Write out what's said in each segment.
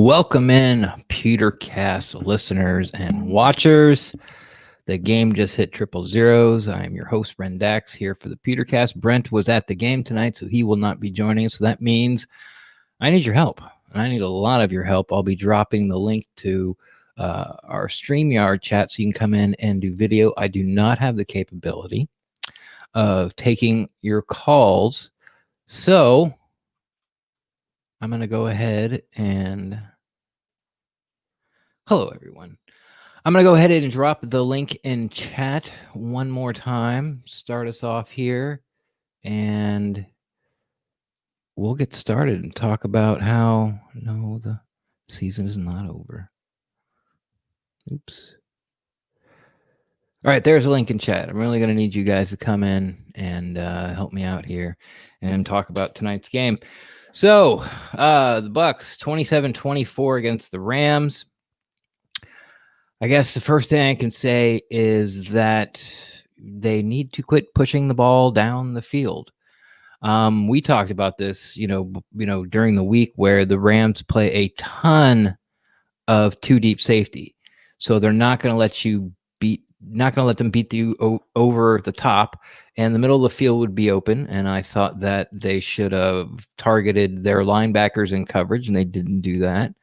Welcome in, PewterCast listeners and watchers. The game just hit triple zeros. I am your host, Brent Dax, here for the PewterCast. Brent was at the game tonight, so he will not be joining us. So that means I need your help, and I need a lot of your help. I'll be dropping the link to our StreamYard chat so you can come in and do video. I do not have the capability of taking your calls, so I'm going to go ahead and... Hello, everyone. I'm going to go ahead and drop the link in chat one more time. Start us off here, and we'll get started and talk about how, no, the season is not over. Oops. All right, there's a link in chat. I'm really going to need you guys to come in and help me out here and talk about tonight's game. So, the Bucs, 27-24 against the Rams. I guess the first thing I can say is that they need to quit pushing the ball down the field. We talked about this, during the week where the Rams play a ton of two deep safety, so they're not going to let them beat you over the top, and the middle of the field would be open. And I thought that they should have targeted their linebackers in coverage, and they didn't do that.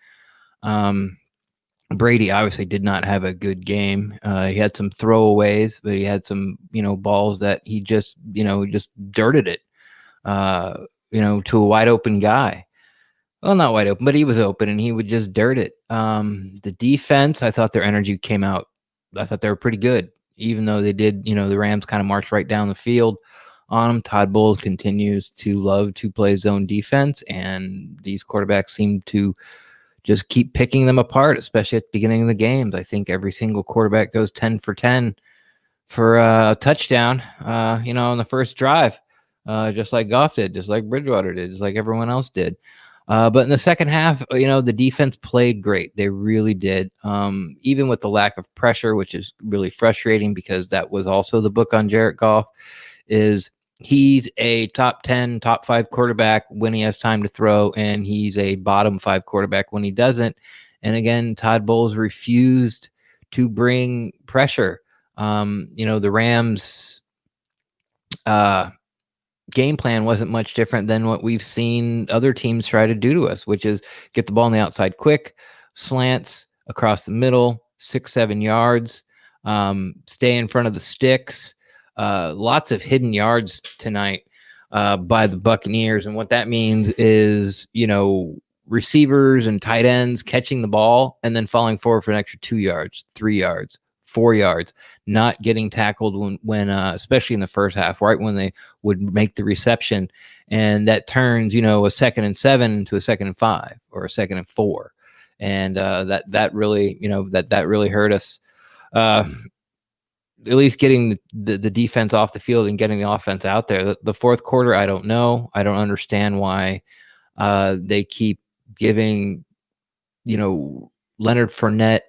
Brady obviously did not have a good game. He had some throwaways, but he had some, balls that he just dirted it, to a wide open guy. Well, not wide open, but he was open and he would just dirt it. The defense, I thought their energy came out. I thought they were pretty good, even though they did, the Rams kind of marched right down the field on them. Todd Bowles continues to love to play zone defense, and these quarterbacks seem to just keep picking them apart, especially at the beginning of the games. I think every single quarterback goes 10 for 10 for a touchdown, on the first drive, just like Goff did, just like Bridgewater did, just like everyone else did. But in the second half, the defense played great. They really did. Even with the lack of pressure, which is really frustrating because that was also the book on Jared Goff, is he's a top 10, top 5 quarterback when he has time to throw, and he's a bottom 5 quarterback when he doesn't. And again, Todd Bowles refused to bring pressure. The Rams game plan wasn't much different than what we've seen other teams try to do to us, which is get the ball on the outside quick, slants across the middle, 6-7 yards, stay in front of the sticks. Lots of hidden yards tonight by the Buccaneers. And what that means is, receivers and tight ends catching the ball and then falling forward for an extra 2 yards, 3 yards, 4 yards, not getting tackled when especially in the first half, right when they would make the reception. And that turns, a 2nd and 7 into a 2nd and 5 or a 2nd and 4. And that really, that really hurt us. At least getting the defense off the field and getting the offense out there. The fourth quarter, I don't know. I don't understand why they keep giving, Leonard Fournette,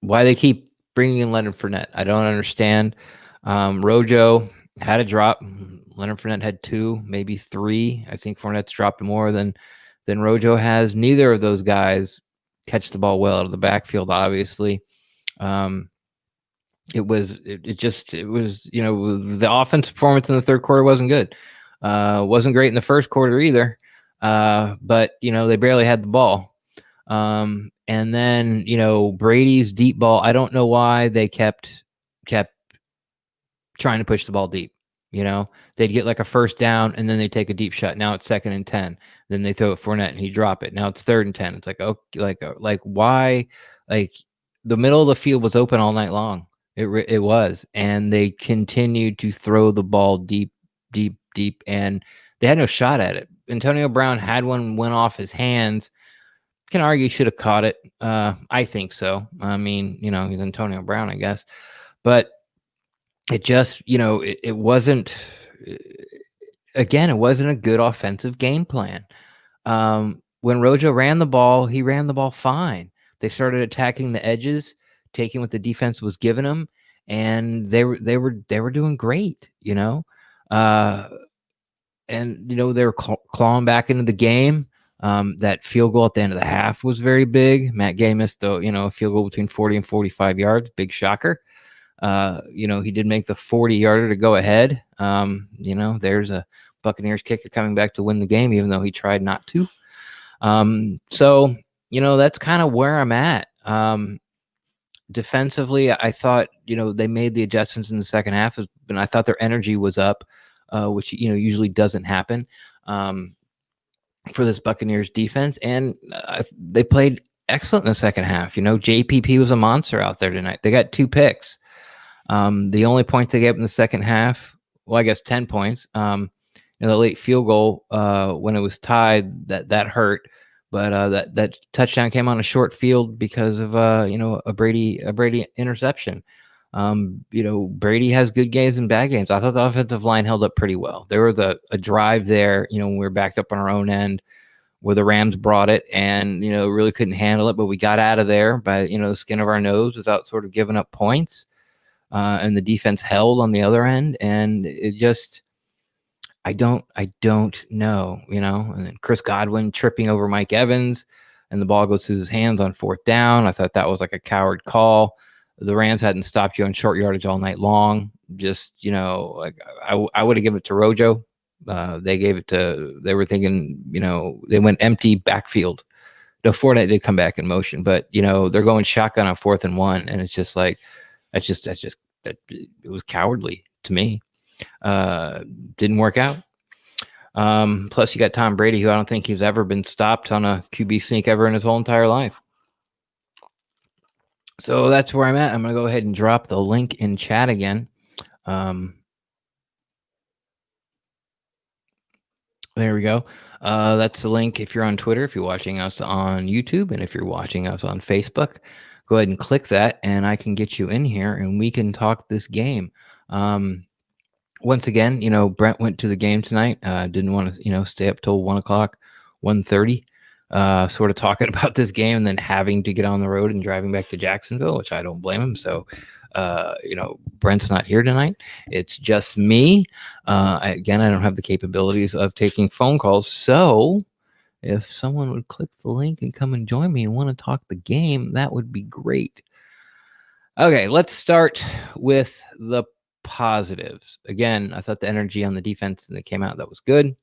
why they keep bringing in Leonard Fournette. I don't understand. Rojo had a drop. Leonard Fournette had 2, maybe 3. I think Fournette's dropped more than Rojo has. Neither of those guys catch the ball well out of the backfield, obviously. It was, the offense performance in the third quarter wasn't good. Wasn't great in the first quarter either. But, they barely had the ball. And then, Brady's deep ball, I don't know why they kept trying to push the ball deep. They'd get like a first down and then they take a deep shot. Now it's 2nd and 10. Then they throw it Fournette and he drop it. Now it's 3rd and 10. It's like, okay, like why? Like, the middle of the field was open all night long. It was, and they continued to throw the ball deep, and they had no shot at it. Antonio Brown had one, went off his hands. Can argue should have caught it. I think so. I mean, he's Antonio Brown, I guess, but it just, it wasn't. Again, it wasn't a good offensive game plan. When Rojo ran the ball, he ran the ball fine. They started attacking the edges, taking what the defense was giving them, and they were doing great, and they were clawing back into the game. That field goal at the end of the half was very big. Matt Gay missed a field goal between 40 and 45 yards. Big shocker. He did make the 40-yarder to go ahead. There's a Buccaneers kicker coming back to win the game, even though he tried not to. So that's kind of where I'm at. Defensively, I thought, they made the adjustments in the second half, and I thought their energy was up, which, usually doesn't happen for this Buccaneers defense. And they played excellent in the second half. JPP was a monster out there tonight. They got 2 picks. The only points they gave in the second half, well, I guess 10 points. The late field goal when it was tied, that hurt. But that touchdown came on a short field because of a Brady interception. Brady has good games and bad games. I thought the offensive line held up pretty well. There was a drive there, when we were backed up on our own end, where the Rams brought it and really couldn't handle it, but we got out of there by the skin of our nose without sort of giving up points. And the defense held on the other end, and it just. I don't know, and then Chris Godwin tripping over Mike Evans and the ball goes through his hands on 4th down. I thought that was like a coward call. The Rams hadn't stopped you on short yardage all night long. Just, I would have given it to Rojo. They were thinking, they went empty backfield. The Fournette did come back in motion, but, they're going shotgun on 4th and 1. And it's just like, it was cowardly to me. Didn't work out. Plus you got Tom Brady, who I don't think he's ever been stopped on a QB sneak ever in his whole entire life. So that's where I'm at. I'm going to go ahead and drop the link in chat again. There we go. That's the link if you're on Twitter, if you're watching us on YouTube, and if you're watching us on Facebook, go ahead and click that and I can get you in here and we can talk this game. Once again, Brent went to the game tonight. Didn't want to, stay up till 1:00, 1:30, sort of talking about this game and then having to get on the road and driving back to Jacksonville, which I don't blame him. So, Brent's not here tonight. It's just me. I don't have the capabilities of taking phone calls. So if someone would click the link and come and join me and want to talk the game, that would be great. Okay, let's start with the positives. Again, I thought the energy on the defense that came out, that was good.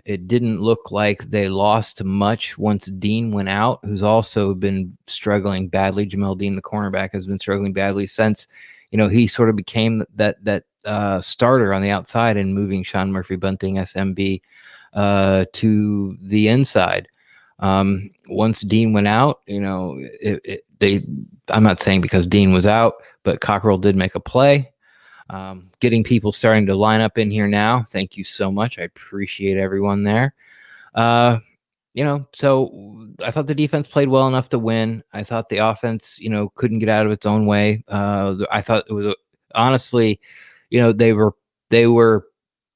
It didn't look like they lost much once Dean went out, who's also been struggling badly. Jamel Dean, the cornerback, has been struggling badly since, he sort of became that starter on the outside and moving Sean Murphy-Bunting, SMB, to the inside. Once Dean went out, I'm not saying because Dean was out, but Cockrell did make a play. Getting people starting to line up in here now. Thank you so much. I appreciate everyone there. So I thought the defense played well enough to win. I thought the offense, couldn't get out of its own way. I thought it was honestly, they were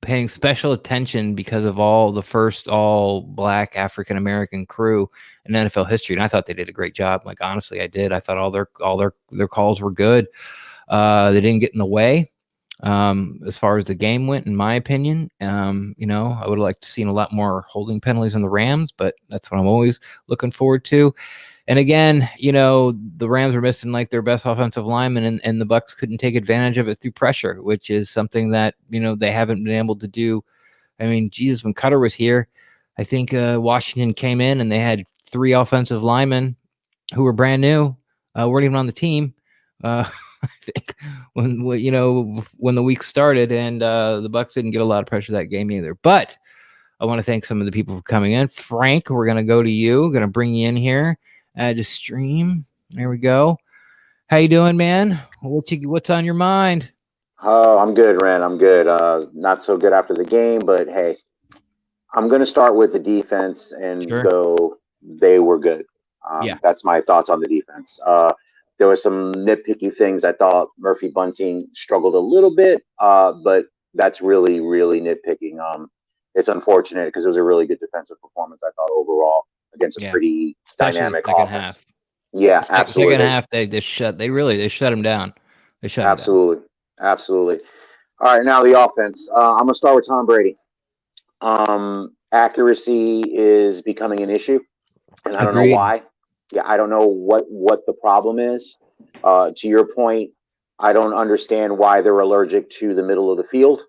paying special attention because of the first all black African American crew in NFL history, and I thought they did a great job. Like, honestly, I did. I thought all their calls were good. They didn't get in the way as far as the game went, in my opinion. I would have liked to seen a lot more holding penalties on the Rams, but that's what I'm always looking forward to. And again, the Rams were missing like their best offensive lineman, and the Bucs couldn't take advantage of it through pressure, which is something that, they haven't been able to do. I mean, Jesus, when Cutter was here, I think Washington came in and they had 3 offensive linemen who were brand new, weren't even on the team. I think when the week started, and the Bucs didn't get a lot of pressure that game either. But I want to thank some of the people for coming in. Frank, we're going to go to you. Going to bring you in here. Add to stream. There we go. How you doing, man? What's on your mind? Oh, I'm good, Ren. I'm good. Not so good after the game, but hey, I'm going to start with the defense and go. They were good. That's my thoughts on the defense. There were some nitpicky things. I thought Murphy Bunting struggled a little bit, but that's really, really nitpicking. It's unfortunate because it was a really good defensive performance, I thought, overall against a pretty dynamic offense. Half. Yeah, absolutely. Second half, they shut him down. They shut absolutely, him down. Absolutely. All right, now the offense. I'm gonna start with Tom Brady. accuracy is becoming an issue, and I don't know Agreed. why. Yeah, I don't know what the problem is. To your point, I don't understand why they're allergic to the middle of the field.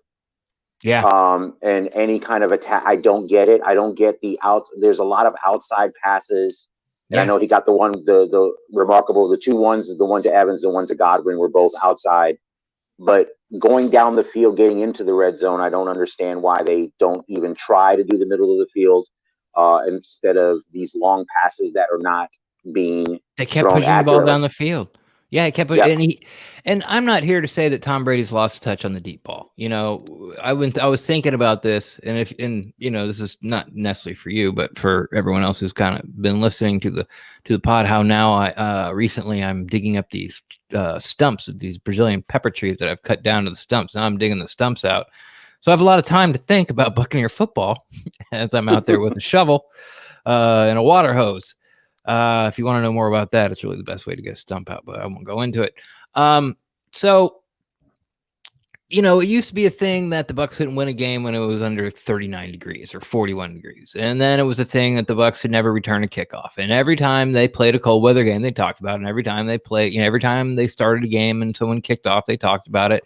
Yeah. And any kind of attack, I don't get it. I don't get the out. There's a lot of outside passes, and I know he got the remarkable, the two ones, the one to Evans, the one to Godwin were both outside. But going down the field, getting into the red zone, I don't understand why they don't even try to do the middle of the field instead of these long passes that are not being They kept thrown pushing the ball accurately. down the field. Yeah, he kept and I'm not here to say that Tom Brady's lost a touch on the deep ball. You know, I was thinking about this, and you know, this is not necessarily for you, but for everyone else who's kind of been listening to the pod. How now I recently I'm digging up these stumps of these Brazilian pepper trees that I've cut down to the stumps. Now I'm digging the stumps out, so I have a lot of time to think about Buccaneer football as I'm out there with a shovel and a water hose. If you want to know more about that, it's really the best way to get a stump out, but I won't go into it. So, you know, it used to be a thing that the Bucs couldn't win a game when it was under 39 degrees or 41 degrees. And then it was a thing that the Bucs could never return a kickoff. And every time they played a cold weather game, they talked about it. And every time they played, you know, every time they started a game and someone kicked off, they talked about it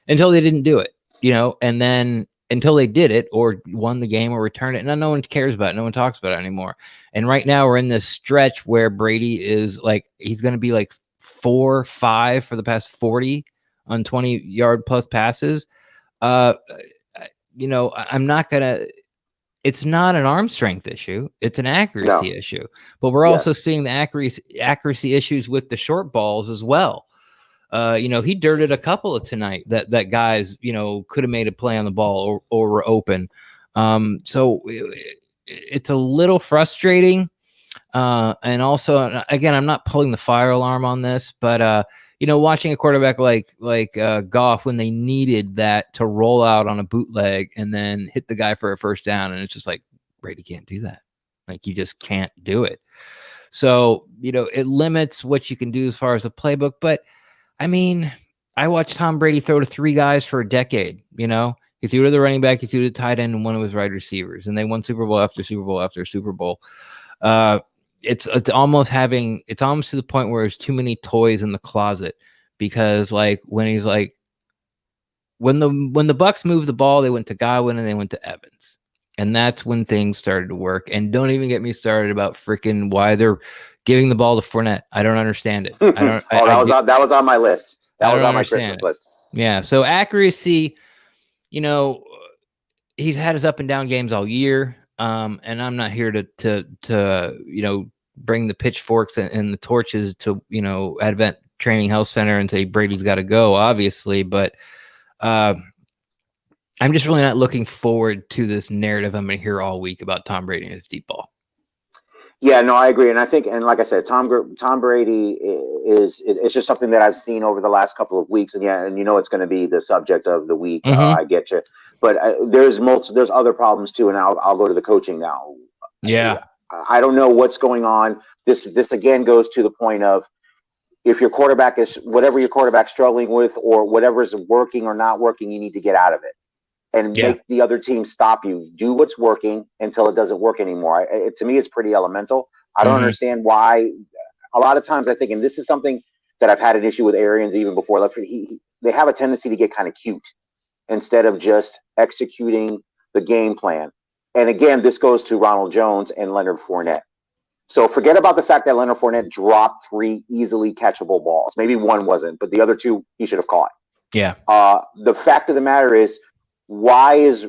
until they didn't do it, you know, and then until they did it or won the game or returned it. And no one cares about it. No one talks about it anymore. And right now we're in this stretch where Brady is like, he's going to be like 4-5 for the past 40 on 20-yard plus passes. You know, I'm not going to, it's not an arm strength issue. It's an accuracy issue, but we're also seeing the accuracy issues with the short balls as well. You know, he dirted a couple of tonight that guys, you know, could have made a play on the ball or were open. So it's a little frustrating. And also, again, I'm not pulling the fire alarm on this, but you know, watching a quarterback like Goff when they needed that to roll out on a bootleg and then hit the guy for a first down, and it's just like Brady can't do that. Like you just can't do it. So you know, it limits what you can do as far as the playbook, but I mean, I watched Tom Brady throw to three guys for a decade. You know, he threw to the running back, he threw to the tight end, and one of his wide receivers, and they won Super Bowl after Super Bowl after Super Bowl. It's almost to the point where there's too many toys in the closet because like when he's like when the Bucs moved the ball, they went to Godwin and they went to Evans, and that's when things started to work. And don't even get me started about freaking why they're giving the ball to Fournette. I don't understand it. I don't. That was on my list. That was on my Christmas list. Yeah. So accuracy, you know, he's had his up and down games all year. And I'm not here to you know, bring the pitchforks and the torches to, you know, Advent Training Health Center and say Brady's got to go, obviously, but I'm just really not looking forward to this narrative I'm going to hear all week about Tom Brady and his deep ball. Yeah, no, I agree, and I think, and like I said, Tom Brady it's just something that I've seen over the last couple of weeks, and yeah, and you know, it's going to be the subject of the week. I get you. But there's other problems too, and I'll go to the coaching now. Yeah, I don't know what's going on. This again goes to the point of if your quarterback is whatever your quarterback's struggling with or whatever is working or not working, you need to get out of it and make the other team stop you. Do what's working until it doesn't work anymore. To me, it's pretty elemental. I don't understand why. A lot of times, I think, and this is something that I've had an issue with Arians even before. They have a tendency to get kind of cute instead of just executing the game plan. And again, this goes to Ronald Jones and Leonard Fournette. So forget about the fact that Leonard Fournette dropped 3 easily catchable balls. Maybe one wasn't, but the other 2 he should have caught. Yeah. The fact of the matter is, why is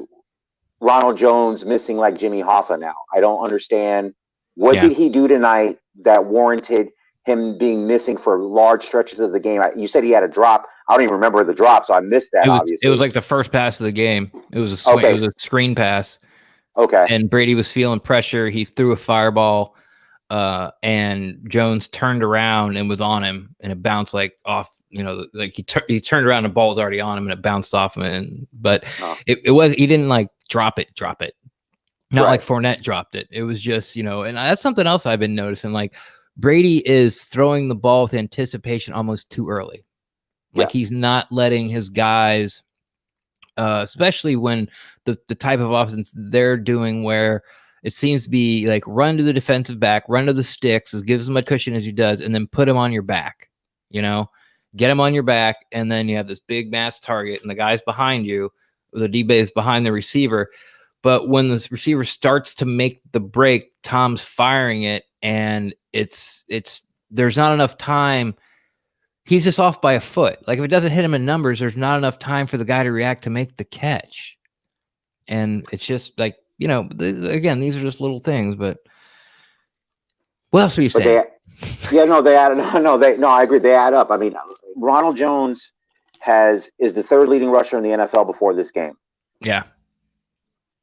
Ronald Jones missing like Jimmy Hoffa now? I don't understand. What did he do tonight that warranted him being missing for large stretches of the game? You said he had a drop. I don't even remember the drop, so I missed that. Obviously, it was like the first pass of the game. It was a swing. It was a screen pass. Okay. And Brady was feeling pressure. He threw a fireball, and Jones turned around and was on him, and it bounced like off. You know, like he turned around, and the ball was already on him, and it bounced off him. But he didn't like drop it. Not like Fournette dropped it. It was just, you know, and that's something else I've been noticing. Like Brady is throwing the ball with anticipation almost too early. Like he's not letting his guys especially when the type of offense they're doing, where it seems to be like run to the defensive back, run to the sticks, as gives him a cushion as he does, and then put him on your back. Get him on your back, and then you have this big mass target, and the guy's behind you. The DB is behind the receiver. But when the receiver starts to make the break, Tom's firing it, and there's not enough time. He's just off by a foot. Like, if it doesn't hit him in numbers, there's not enough time for the guy to react to make the catch. And it's just like, again, these are just little things, but what else were you saying? They added. I agree. They add up. I mean, Ronald Jones is the third leading rusher in the NFL before this game. Yeah.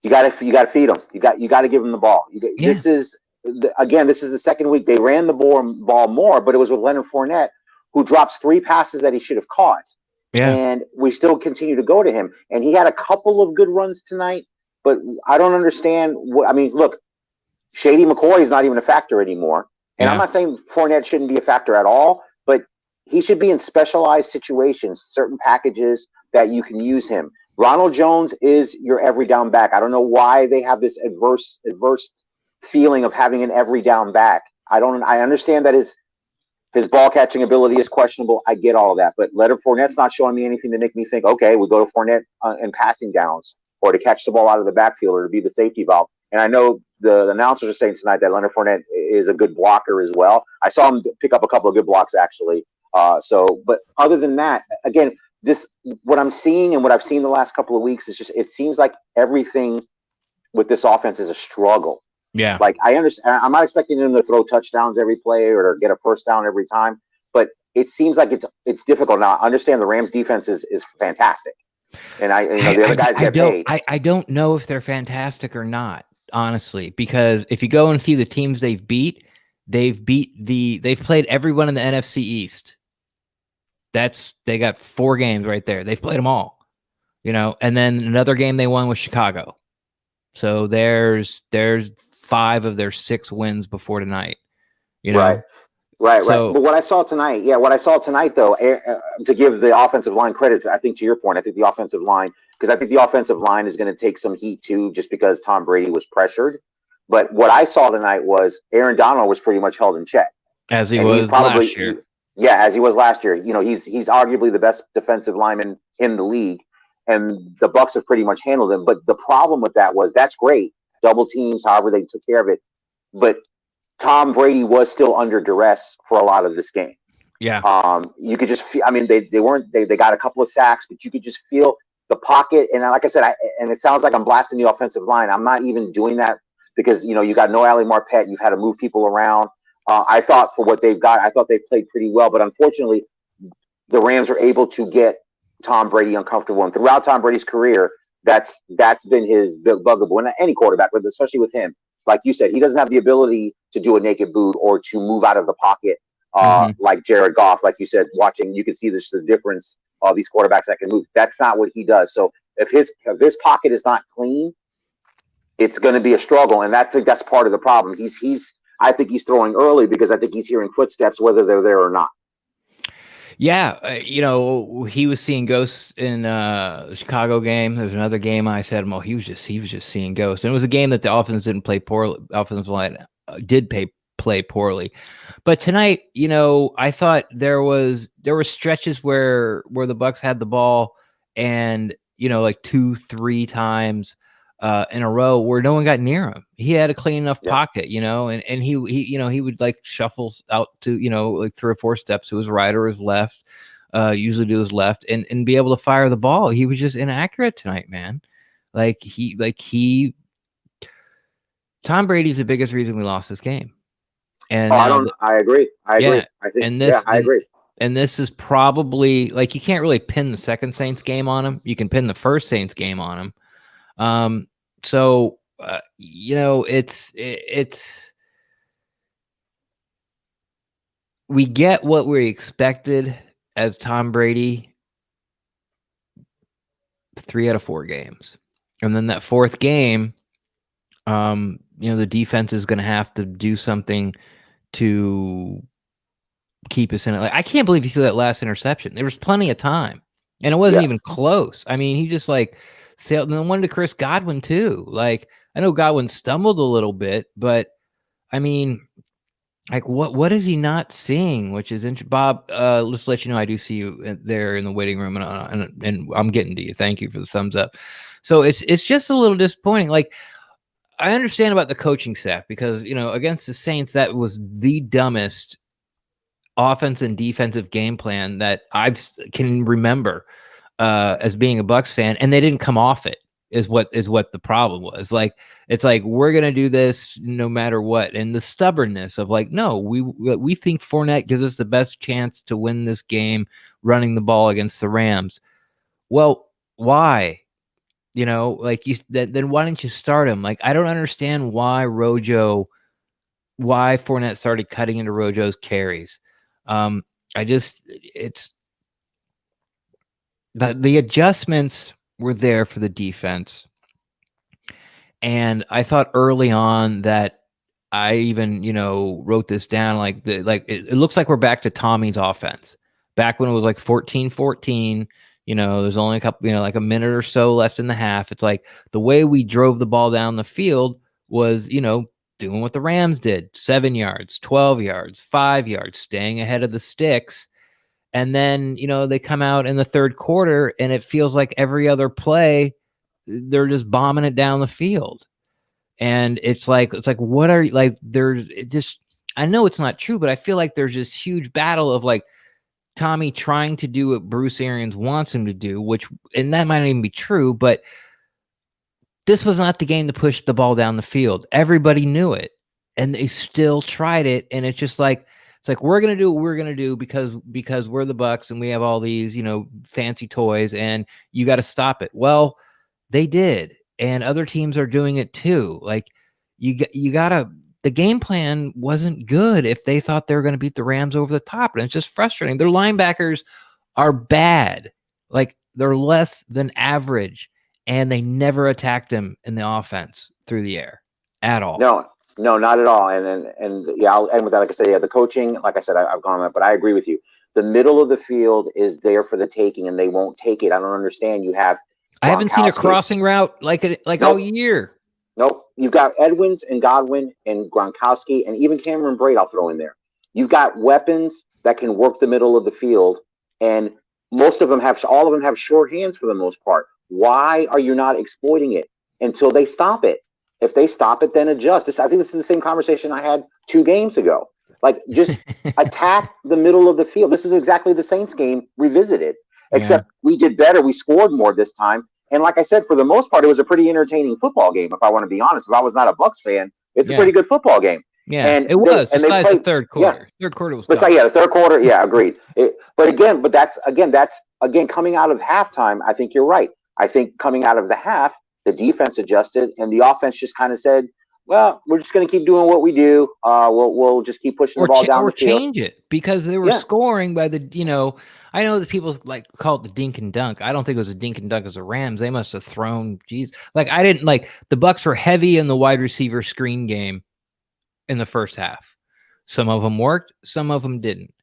You got to feed him. You got to give him the ball. This is the second week they ran the ball more, but it was with Leonard Fournette, who drops 3 passes that he should have caught. Yeah. And we still continue to go to him. And he had a couple of good runs tonight, but I don't understand look, Shady McCoy is not even a factor anymore. And I'm not saying Fournette shouldn't be a factor at all, but he should be in specialized situations, certain packages that you can use him. Ronald Jones is your every down back. I don't know why they have this adverse feeling of having an every down back. I understand that his ball catching ability is questionable. I get all of that, but Leonard Fournette's not showing me anything to make me think, okay, we go to Fournette in passing downs, or to catch the ball out of the backfield, or to be the safety valve. And I know the announcers are saying tonight that Leonard Fournette is a good blocker as well. I saw him pick up a couple of good blocks, actually. But other than that, again, what I'm seeing and what I've seen the last couple of weeks is just, it seems like everything with this offense is a struggle. Yeah. Like, I understand, I'm not expecting them to throw touchdowns every play or to get a first down every time, but it seems like it's difficult. Now, I understand the Rams defense is fantastic. And the other guys get paid. I don't know if they're fantastic or not, honestly, because if you go and see the teams they've played everyone in the NFC East. They got 4 games right there. They've played them all, and then another game they won with Chicago. So there's 5 of their 6 wins before tonight, Right. But what I saw tonight, though, to give the offensive line credit, I think to your point, I think the offensive line is going to take some heat too, just because Tom Brady was pressured. But what I saw tonight was Aaron Donald was pretty much held in check. As he was last year. Yeah, as he was last year. He's arguably the best defensive lineman in the league, and the Bucs have pretty much handled him. But the problem with that was, that's great, double teams, however they took care of it, but Tom Brady was still under duress for a lot of this game. Yeah. You could just feel. I mean, they got a couple of sacks, but you could just feel the pocket. And like I said, and it sounds like I'm blasting the offensive line. I'm not even doing that, because you got no Ali Marpet. You've had to move people around. I thought, for what they've got, I thought they played pretty well, but unfortunately, the Rams were able to get Tom Brady uncomfortable. And throughout Tom Brady's career, that's been his bugaboo. And any quarterback, but especially with him, like you said, he doesn't have the ability to do a naked boot or to move out of the pocket like Jared Goff. Like you said, watching, you can see the difference of these quarterbacks that can move. That's not what he does. So if his pocket is not clean, it's going to be a struggle. And I think that's part of the problem. I think he's throwing early because I think he's hearing footsteps, whether they're there or not. Yeah, he was seeing ghosts in the Chicago game. There was another game I said, well, he was just seeing ghosts. And it was a game that the offense didn't play poorly. Offensive line did play poorly. But tonight, I thought there were stretches where the Bucs had the ball, and like 2-3 times in a row where no one got near him. He had a clean enough pocket, and he would like shuffle out to, like 3 or 4 steps to his right or his left, usually to his left, and be able to fire the ball. He was just inaccurate tonight, man. Tom Brady's the biggest reason we lost this game. And I agree. Yeah, I think, I agree. And this is probably, like, you can't really pin the second Saints game on him. You can pin the first Saints game on him. It's we get what we expected as Tom Brady 3 out of 4 games. And then that 4th game, the defense is going to have to do something to keep us in it. Like, I can't believe you threw that last interception. There was plenty of time. And it wasn't even close. I mean, he just like sailed, and then one to Chris Godwin too. Like, I know Godwin stumbled a little bit, but I mean, like, what is he not seeing? Which is interesting. Bob, let's let you know I do see you there in the waiting room, and I'm getting to you. Thank you for the thumbs up. So it's just a little disappointing. Like, I understand about the coaching staff because, against the Saints, that was the dumbest offense and defensive game plan that I can remember as being a Bucs fan, and they didn't come off it. Is what the problem was. Like, it's like, we're gonna do this no matter what, and the stubbornness of like, no, we think Fournette gives us the best chance to win this game running the ball against the Rams. Well, why? Like, then why didn't you start him? Like, I don't understand why Fournette started cutting into Rojo's carries. It's the adjustments were there for the defense. And I thought early on that I even, wrote this down, like it looks like we're back to Tommy's offense. Back when it was like 14-14, there's only a couple, like a minute or so left in the half. It's like the way we drove the ball down the field was, doing what the Rams did, 7 yards, 12 yards, 5 yards, staying ahead of the sticks. And then, they come out in the third quarter and it feels like every other play, they're just bombing it down the field. And it's like, what are you like? I know it's not true, but I feel like there's this huge battle of like Tommy trying to do what Bruce Arians wants him to do, and that might not even be true, but this was not the game to push the ball down the field. Everybody knew it, and they still tried it. And it's just like, we're going to do what we're going to do because we're the Bucs and we have all these, fancy toys, and you got to stop it. Well, they did. And other teams are doing it too. Like, you gotta, the game plan wasn't good if they thought they were going to beat the Rams over the top. And it's just frustrating. Their linebackers are bad. Like, they're less than average, and they never attacked them in the offense through the air at all. No, not at all. And yeah, I'll end with that. Like I said, the coaching, like I said, I've gone on that, but I agree with you. The middle of the field is there for the taking, and they won't take it. I don't understand. I haven't seen a crossing route like all year. Nope. You've got Edwards and Godwin and Gronkowski and even Cameron Brate I'll throw in there. You've got weapons that can work the middle of the field, and all of them have short hands for the most part. Why are you not exploiting it until they stop it? If they stop it, then adjust. I think this is the same conversation I had 2 games ago. Like, just attack the middle of the field. This is exactly the Saints game revisited. Except we did better. We scored more this time. And like I said, for the most part, it was a pretty entertaining football game, if I want to be honest. If I was not a Bucs fan, it's a pretty good football game. Yeah, and it was. Besides the third quarter. Third quarter was the third quarter, agreed. But that's coming out of halftime, I think you're right. I think coming out of the half, the defense adjusted, and the offense just kind of said, well, we're just going to keep doing what we do. We'll just keep pushing the ball down the field. Or change it, because they were scoring by the, I know that people like call it the dink and dunk. I don't think it was a dink and dunk as the Rams. They must have thrown, like, I didn't like, the Bucs were heavy in the wide receiver screen game in the first half. Some of them worked, some of them didn't.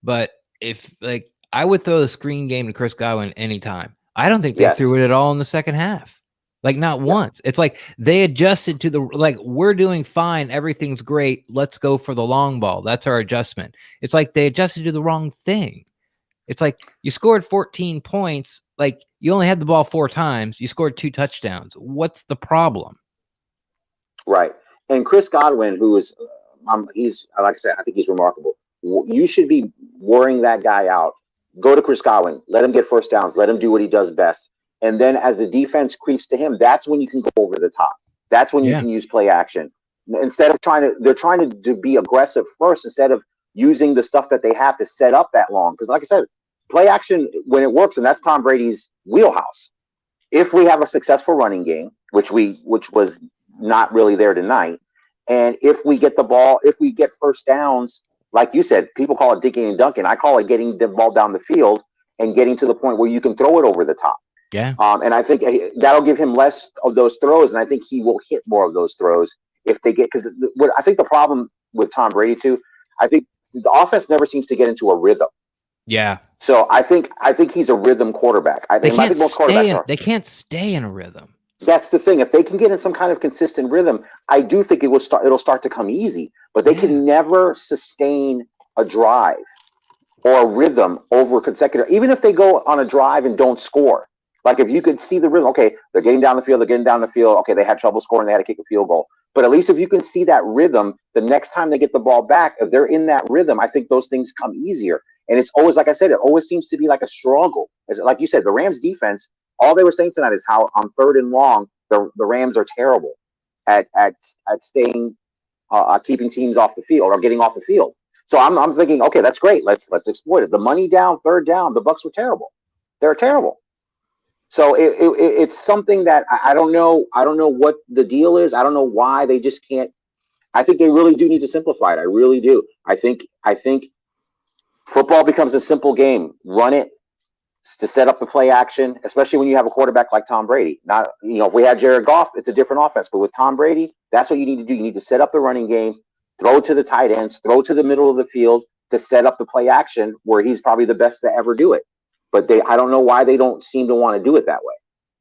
But if, like, I would throw the screen game to Chris Godwin anytime. I don't think they threw it at all in the second half. Like, not once. It's like they adjusted to we're doing fine. Everything's great. Let's go for the long ball. That's our adjustment. It's like they adjusted to the wrong thing. It's like you scored 14 points. Like, you only had the ball 4 times. You scored 2 touchdowns. What's the problem? Right. And Chris Godwin, who is, he's, like I said, I think he's remarkable. You should be worrying that guy out. Go to Chris Godwin. Let him get first downs. Let him do what he does best. And then as the defense creeps to him, that's when you can go over the top. That's when you can use play action. Instead of they're trying to be aggressive first, instead of using the stuff that they have to set up that long. Because like I said, play action, when it works, and that's Tom Brady's wheelhouse. If we have a successful running game, which was not really there tonight, and if we get the ball, if we get first downs, like you said, people call it dinking and dunking. I call it getting the ball down the field and getting to the point where you can throw it over the top. Yeah. And I think that'll give him less of those throws, and I think he will hit more of those throws if they get, because what I think the problem with Tom Brady too, I think the offense never seems to get into a rhythm. Yeah. So I think he's a rhythm quarterback. I think most quarterbacks are. They can't stay in a rhythm. That's the thing. If they can get in some kind of consistent rhythm, I do think it'll start to come easy. But they can never sustain a drive or a rhythm over consecutive. Even if they go on a drive and don't score, like if you could see the rhythm, okay, they're getting down the field. Okay, they had trouble scoring. They had to kick a field goal. But at least if you can see that rhythm, the next time they get the ball back, if they're in that rhythm, I think those things come easier. And it's always, like I said, it always seems to be like a struggle. Like you said, the Rams defense, all they were saying tonight is how on 3rd and long, the Rams are terrible at staying, keeping teams off the field or getting off the field. So I'm thinking, okay, that's great. Let's exploit it. The money down, 3rd down, the Bucs were terrible. They're terrible. So it's something that I don't know. I don't know what the deal is. I don't know why they just can't. I think they really do need to simplify it. I really do. I think football becomes a simple game. Run it to set up the play action, especially when you have a quarterback like Tom Brady. Not, if we had Jared Goff, it's a different offense. But with Tom Brady, that's what you need to do. You need to set up the running game, throw it to the tight ends, throw it to the middle of the field to set up the play action where he's probably the best to ever do it. But I don't know why they don't seem to want to do it that way.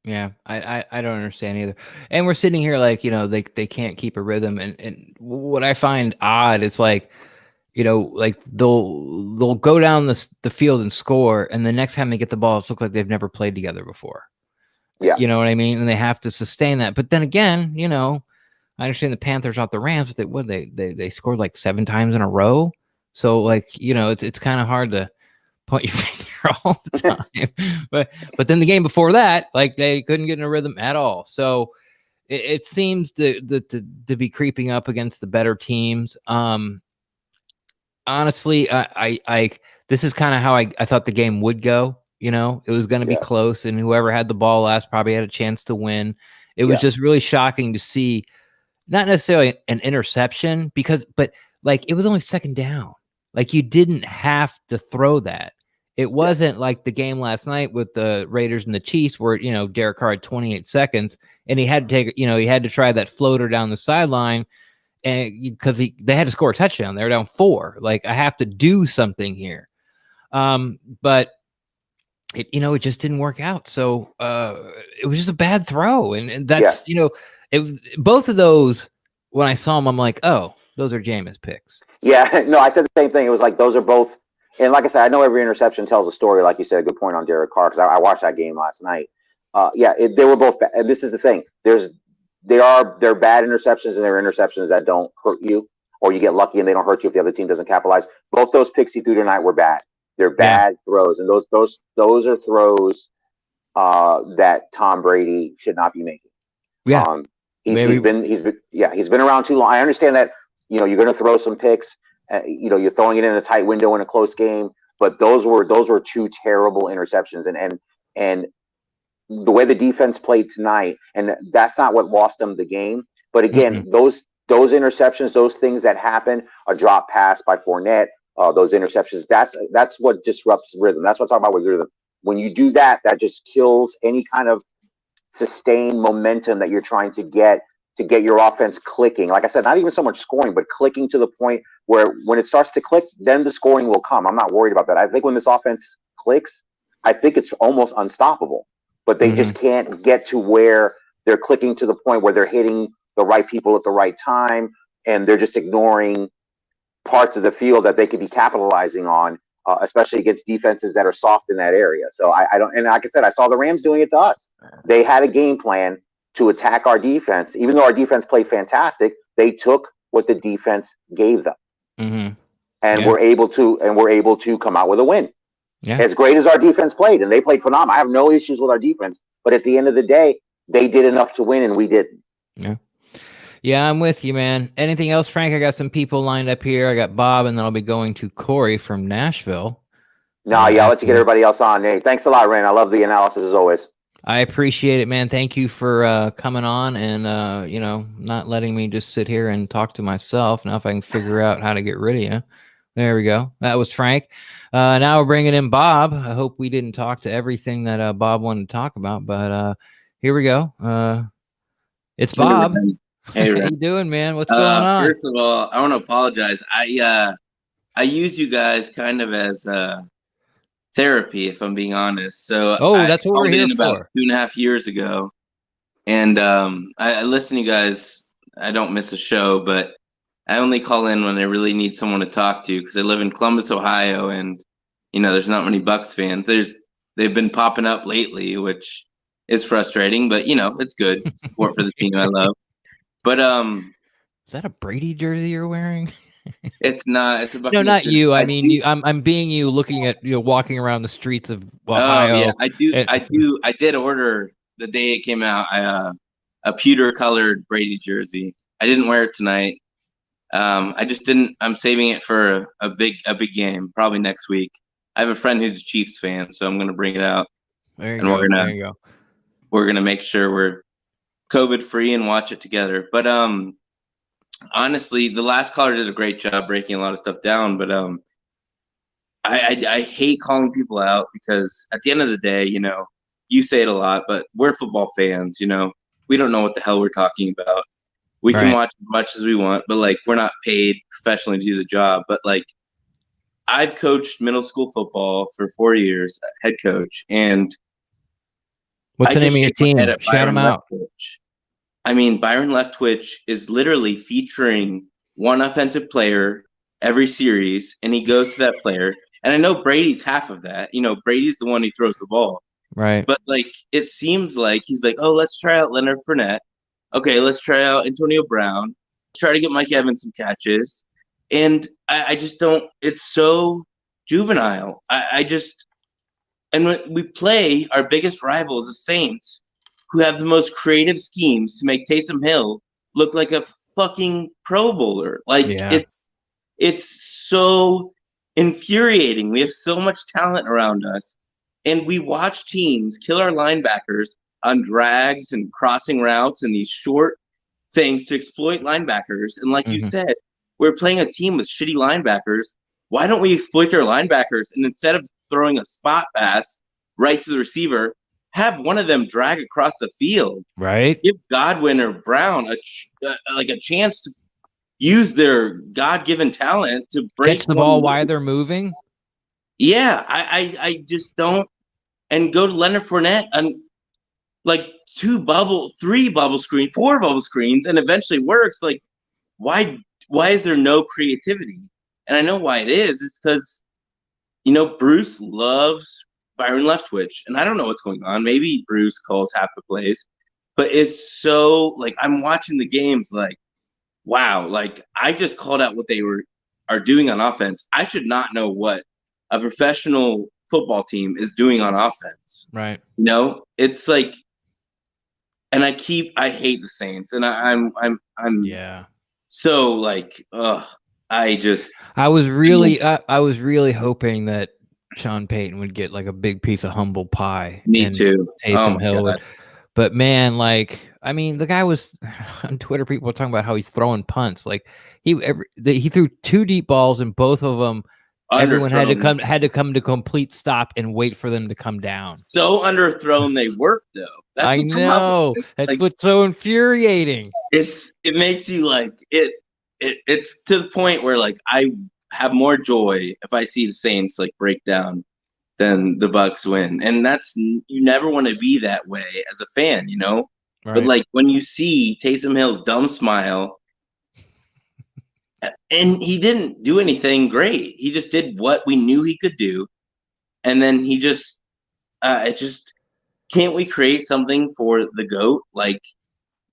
Yeah, I don't understand either. And we're sitting here like, they can't keep a rhythm. And what I find odd, it's like, like they'll go down the field and score, and the next time they get the ball, it looks like they've never played together before. Yeah. You know what I mean? And they have to sustain that. But then again, I understand the Panthers off the Rams, but they scored like 7 times in a row. So like, it's kind of hard to point your finger all the time. but then the game before that, like they couldn't get in a rhythm at all. So it seems to be creeping up against the better teams. Honestly, I this is kind of how I thought the game would go. It was going to be close, and whoever had the ball last probably had a chance to win. It was just really shocking to see, not necessarily an interception, but like it was only 2nd down. Like you didn't have to throw that. It wasn't like the game last night with the Raiders and the Chiefs where, Derek Carr had 28 seconds and he had to take, he had to try that floater down the sideline, and because they had to score a touchdown. They were down 4. Like, I have to do something here. But it just didn't work out. So it was just a bad throw. And that's, both of those, when I saw them, I'm like, oh, those are Jameis picks. Yeah, no, I said the same thing. It was like, those are both. And like I said, I know every interception tells a story. Like you said, a good point on Derek Carr, because I watched that game last night. They were both bad. And this is the thing. They're bad interceptions, and there are interceptions that don't hurt you, or you get lucky and they don't hurt you if the other team doesn't capitalize. Both those picks he threw tonight were bad. They're bad throws, and those are throws that Tom Brady should not be making. Yeah, he's been around too long. I understand that you're going to throw some picks. You're throwing it in a tight window in a close game, but those were 2 terrible interceptions, and the way the defense played tonight, and that's not what lost them the game. But again, those interceptions, those things that happen, a drop pass by Fournette, those interceptions, that's what disrupts rhythm. That's what I'm talking about with rhythm. When you do that, that just kills any kind of sustained momentum that you're trying to get your offense clicking. Like I said, not even so much scoring, but clicking to the point where when it starts to click, then the scoring will come. I'm not worried about that. I think when this offense clicks, I think it's almost unstoppable. But they just can't get to where they're clicking to the point where they're hitting the right people at the right time, and they're just ignoring parts of the field that they could be capitalizing on, especially against defenses that are soft in that area. So I don't, and like I said, I saw the Rams doing it to us. They had a game plan to attack our defense. Even though our defense played fantastic, they took what the defense gave them, and were able to come out with a win. Yeah. As great as our defense played, and they played phenomenal. I have no issues with our defense, but at the end of the day, they did enough to win, and we didn't. Yeah, I'm with you, man. Anything else, Frank? I got some people lined up here. I got Bob, and then I'll be going to Corey from Nashville. No, I'll let you get everybody else on. Hey, thanks a lot, Ren. I love the analysis as always. I appreciate it, man. Thank you for coming on and not letting me just sit here and talk to myself. Now if I can figure out how to get rid of you. There we go. That was Frank. Now we're bringing in Bob. I hope we didn't talk to everything that Bob wanted to talk about, but here we go. It's Bob. Hey, how you doing, man? What's going on? First of all, I want to apologize. I use you guys kind of as therapy, if I'm being honest. So that's what we're here about for. 2.5 years ago, and I listen to you guys. I don't miss a show, but I only call in when I really need someone to talk to because I live in Columbus, Ohio, and there's not many Bucs fans. They've been popping up lately, which is frustrating, but it's good support for the team I love. But is that a Brady jersey you're wearing? It's not. It's a Buccaneers. No, not you. I mean, I'm being you, looking at walking around the streets of Ohio. Oh yeah, I did order the day it came out. A pewter colored Brady jersey. I didn't wear it tonight. I just didn't. I'm saving it for a big game, probably next week. I have a friend who's a Chiefs fan, so I'm gonna bring it out. There you go. There you go. We're gonna make sure we're COVID free and watch it together. But honestly, the last caller did a great job breaking a lot of stuff down. But I hate calling people out because at the end of the day, you say it a lot, but we're football fans. We don't know what the hell we're talking about. We can watch as much as we want, but we're not paid professionally to do the job. But I've coached middle school football for 4 years, head coach, and what's the name of your team? Shout them out. I mean, Byron Leftwich is literally featuring one offensive player every series, and he goes to that player. And I know Brady's half of that. Brady's the one who throws the ball. Right. But it seems like he's like, oh, let's try out Leonard Fournette. Okay, let's try out Antonio Brown. Let's try to get Mike Evans some catches. And I just don't. It's so juvenile. And when we play our biggest rivals, the Saints, who have the most creative schemes to make Taysom Hill look like a fucking Pro Bowler. It's so infuriating. We have so much talent around us, and we watch teams kill our linebackers on drags and crossing routes and these short things to exploit linebackers. And you said, we're playing a team with shitty linebackers. Why don't we exploit their linebackers? And instead of throwing a spot pass right to the receiver, have one of them drag across the field. Right. Give Godwin or Brown a chance to use their God-given talent to break catch the ball while they're moving. Yeah, I just don't. And go to Leonard Fournette and 3 bubble screens, 4 bubble screens, and eventually works. Why is there no creativity? And I know why it is. It's because Bruce loves Byron Leftwich, and I don't know what's going on. Maybe Bruce calls half the plays, but it's so I'm watching the games wow, I just called out what they are doing on offense. I should not know what a professional football team is doing on offense. Right. It's and I hate the Saints, and I'm yeah. So I was really hoping that Sean Payton would get a big piece of humble pie. Me too. Taysom Hill would. But man, the guy was on Twitter. People were talking about how he's throwing punts. He threw 2 deep balls, and both of them, everyone had to come to complete stop and wait for them to come down. So underthrown they work though. That's I know. That's what's so infuriating. It makes you it's to the point where I have more joy if I see the Saints break down than the Bucs win. And you never want to be that way as a fan, Right. But when you see Taysom Hill's dumb smile, and he didn't do anything great. He just did what we knew he could do. And then he just can't we create something for the GOAT?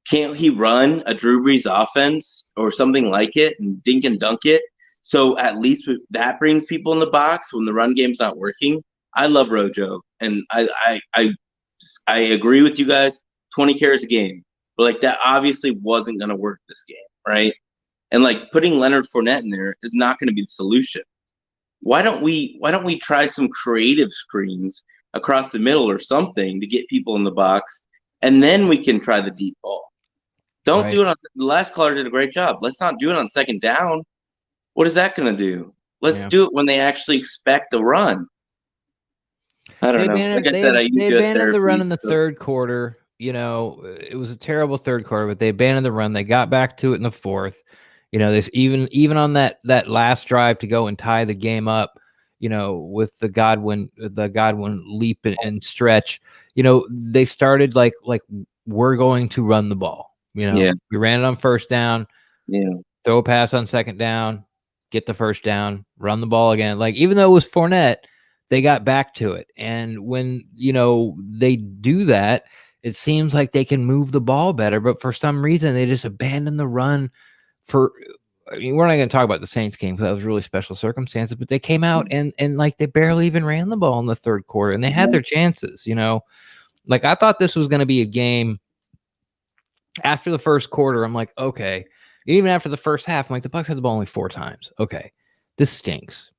Can't he run a Drew Brees offense or something like it and dink and dunk it? So at least that brings people in the box when the run game's not working. I love Rojo, and I agree with you guys. 20 carries a game, but that obviously wasn't going to work this game, right? And putting Leonard Fournette in there is not going to be the solution. Why don't we try some creative screens across the middle or something to get people in the box, and then we can try the deep ball. Don't do it on the last caller did a great job. Let's not do it on second down. What is that going to do? Let's do it when they actually expect a run. I don't know. They abandoned the run in the third quarter. It was a terrible third quarter, but they abandoned the run. They got back to it in the fourth. This even on that last drive to go and tie the game up. with the Godwin leap and stretch, they started like we're going to run the ball. We ran it on first down. Yeah. Throw a pass on second down, get the first down, run the ball again. Like, even though it was Fournette, they got back to it. And when, they do that, it seems like they can move the ball better. But for some reason, they just abandon the run we're not going to talk about the Saints game because that was really special circumstances, but they came out and like they barely even ran the ball in the third quarter, and they had their chances, Like, I thought this was going to be a game after the first quarter. I'm like, okay. Even after the first half, I'm like, the Bucs had the ball only 4 times. Okay, this stinks.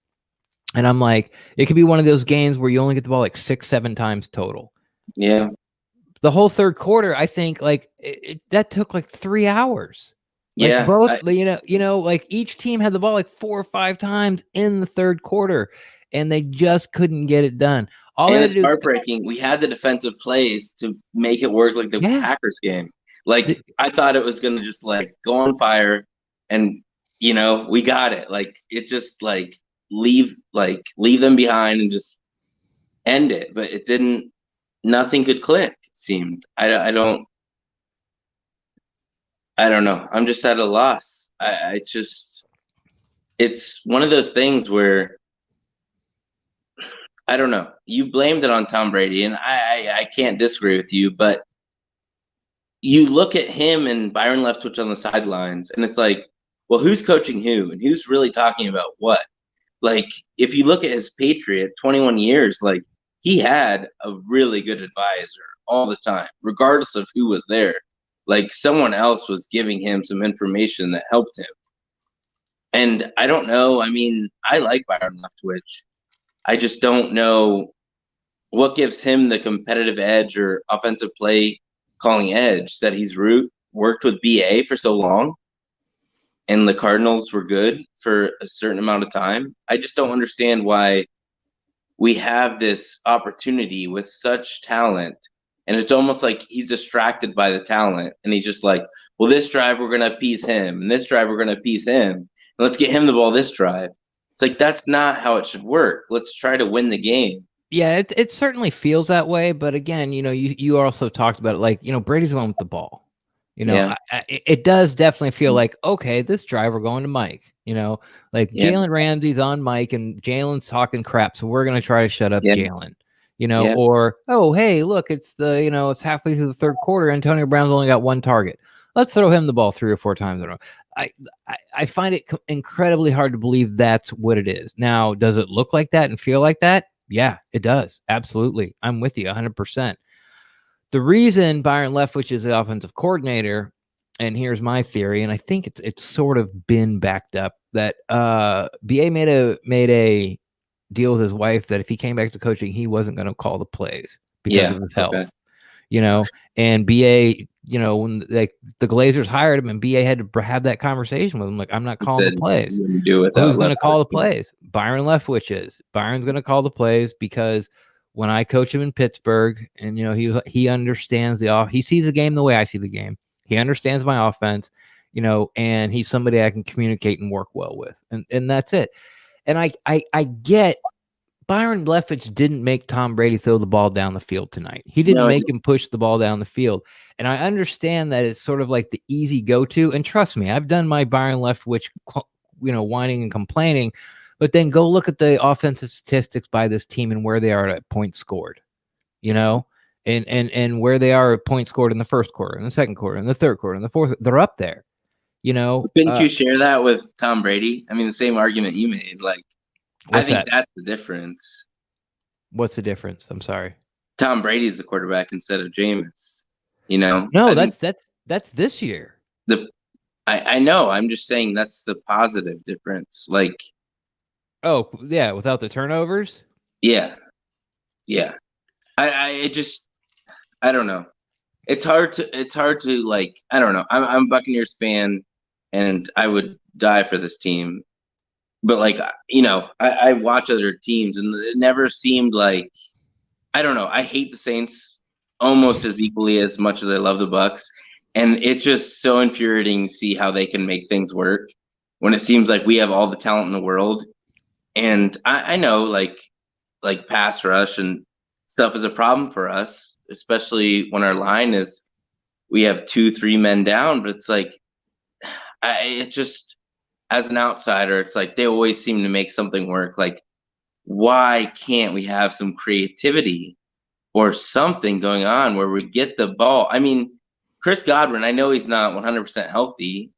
And I'm like, it could be one of those games where you only get the ball like 6-7 times total. Yeah. The whole third quarter, I think, like that took like 3 hours. Like, yeah. Both, like each team had the ball like 4 or 5 times in the third quarter, and they just couldn't get it done. And it's heartbreaking. We had the defensive plays to make it work, like the Packers game. Like, I thought it was going to just like go on fire, and we got it. Like, it just like leave them behind and just end it. But it didn't. Nothing could click. It seemed. I don't know. I'm just at a loss. It's one of those things where I don't know. You blamed it on Tom Brady, and I can't disagree with you, but you look at him and Byron Leftwich on the sidelines, and it's like, well, who's coaching who, and who's really talking about what? Like, if you look at his Patriot, 21 years, like, he had a really good advisor all the time, regardless of who was there. Like, someone else was giving him some information that helped him. And I don't know. I mean, I like Byron Leftwich. I just don't know what gives him the competitive edge or offensive play calling edge that he's worked with BA for so long, and the Cardinals were good for a certain amount of time. I just don't understand why we have this opportunity with such talent, and it's almost like he's distracted by the talent, and he's just like, well, this drive we're going to appease him, and this drive we're going to appease him, and let's get him the ball this drive. It's like, that's not how it should work. Let's try to win the game. Yeah, it certainly feels that way. But again, you also talked about it, like, Brady's the one with the ball. It does definitely feel like, okay, this drive we're going to Mike. Jalen Ramsey's on Mike and Jalen's talking crap, so we're going to try to shut up Jalen. Or, oh, hey, look, it's it's halfway through the third quarter. Antonio Brown's only got 1 target. Let's throw him the ball 3 or 4 times in a row. I find it incredibly hard to believe that's what it is. Now, does it look like that and feel like that? Yeah, it does. Absolutely. I'm with you 100%. The reason Byron Leftwich is the offensive coordinator, and here's my theory, and I think it's sort of been backed up, that BA made a deal with his wife that if he came back to coaching, he wasn't going to call the plays because of his health. Okay. And BA, when the Glazers hired him, and BA had to have that conversation with him, like, I'm not calling the plays. Who's going to call the plays? Byron Leftwich is. Byron's going to call the plays because when I coach him in Pittsburgh, and he understands he sees the game the way I see the game. He understands my offense, and he's somebody I can communicate and work well with, and that's it. And I get. Byron Leftwich didn't make Tom Brady throw the ball down the field tonight. He didn't make him push the ball down the field. And I understand that it's sort of like the easy go-to. And trust me, I've done my Byron Leftwich, whining and complaining. But then go look at the offensive statistics by this team and where they are at points scored, and where they are at points scored in the first quarter, in the second quarter, in the third quarter, in the fourth. They're up there, Couldn't you share that with Tom Brady? I mean, the same argument you made, like. I think that's the difference. What's the difference? I'm sorry. Tom Brady's the quarterback instead of Jameis. No, that's this year. I know. I'm just saying that's the positive difference. Like, oh yeah, without the turnovers. Yeah. I don't know. It's hard to like. I don't know. I'm a Buccaneers fan, and I would die for this team. But like, I watch other teams, and it never seemed like, I don't know. I hate the Saints almost as equally as much as I love the Bucs, and it's just so infuriating to see how they can make things work when it seems like we have all the talent in the world, And I know like pass rush and stuff is a problem for us, especially when our line is we have 2-3 men down. But it's like it just as an outsider, it's like they always seem to make something work. Like, why can't we have some creativity or something going on where we get the ball? I mean, Chris Godwin, I know he's not 100% healthy,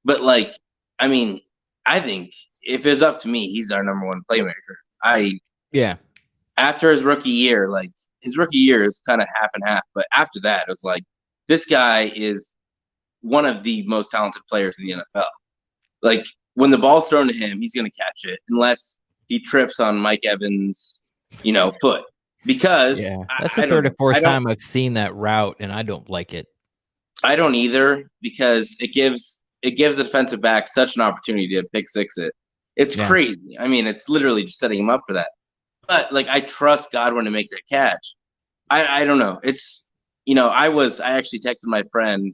but like, I mean, I think if it's up to me, he's our number one playmaker. After his rookie year, like his rookie year is kind of half and half, but after that, it was like this guy is one of the most talented players in the NFL. Like when the ball's thrown to him, he's going to catch it unless he trips on Mike Evans, foot. Because that's the third or fourth time I've seen that route, and I don't like it. I don't either, because it gives the defensive back such an opportunity to pick six it. It's crazy. I mean, it's literally just setting him up for that. But like, I trust Godwin to make that catch. I don't know. It's I actually texted my friend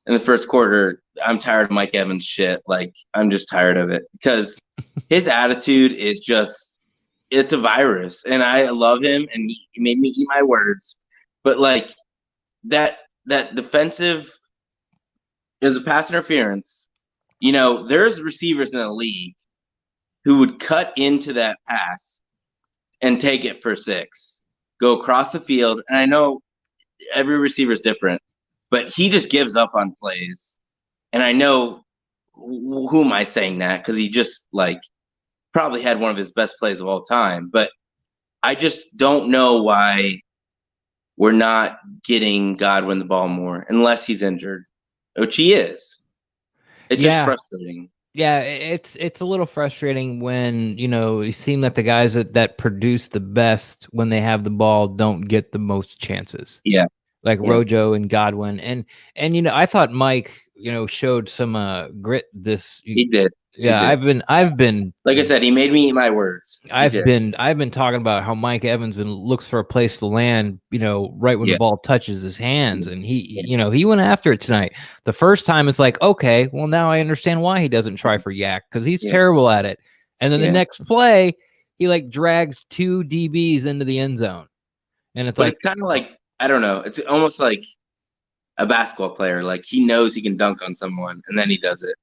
in the first quarter. I'm tired of Mike Evans shit. Like, I'm just tired of it because his attitude is just, it's a virus, and I love him, and he made me eat my words. But like that defensive is a pass interference. There's receivers in the league who would cut into that pass and take it for 6, go across the field. And I know every receiver is different, but he just gives up on plays. And I know, who am I saying that? Because he just like probably had one of his best plays of all time. But I just don't know why we're not getting Godwin the ball more unless he's injured, which he is. It's just frustrating. Yeah, it's a little frustrating when, it seems like the guys that produce the best when they have the ball don't get the most chances. Yeah. Like Rojo and Godwin. And I thought Mike, showed some grit this. He did. Yeah, I've been like I said, he made me eat my words. I've been talking about how Mike Evans looks for a place to land, right when the ball touches his hands, and he went after it tonight. The first time it's like, okay, well now I understand why he doesn't try for yak, because he's terrible at it. And then the next play, he like drags 2 DBs into the end zone, and it's it's kind of like, I don't know, it's almost like a basketball player. Like he knows he can dunk on someone, and then he does it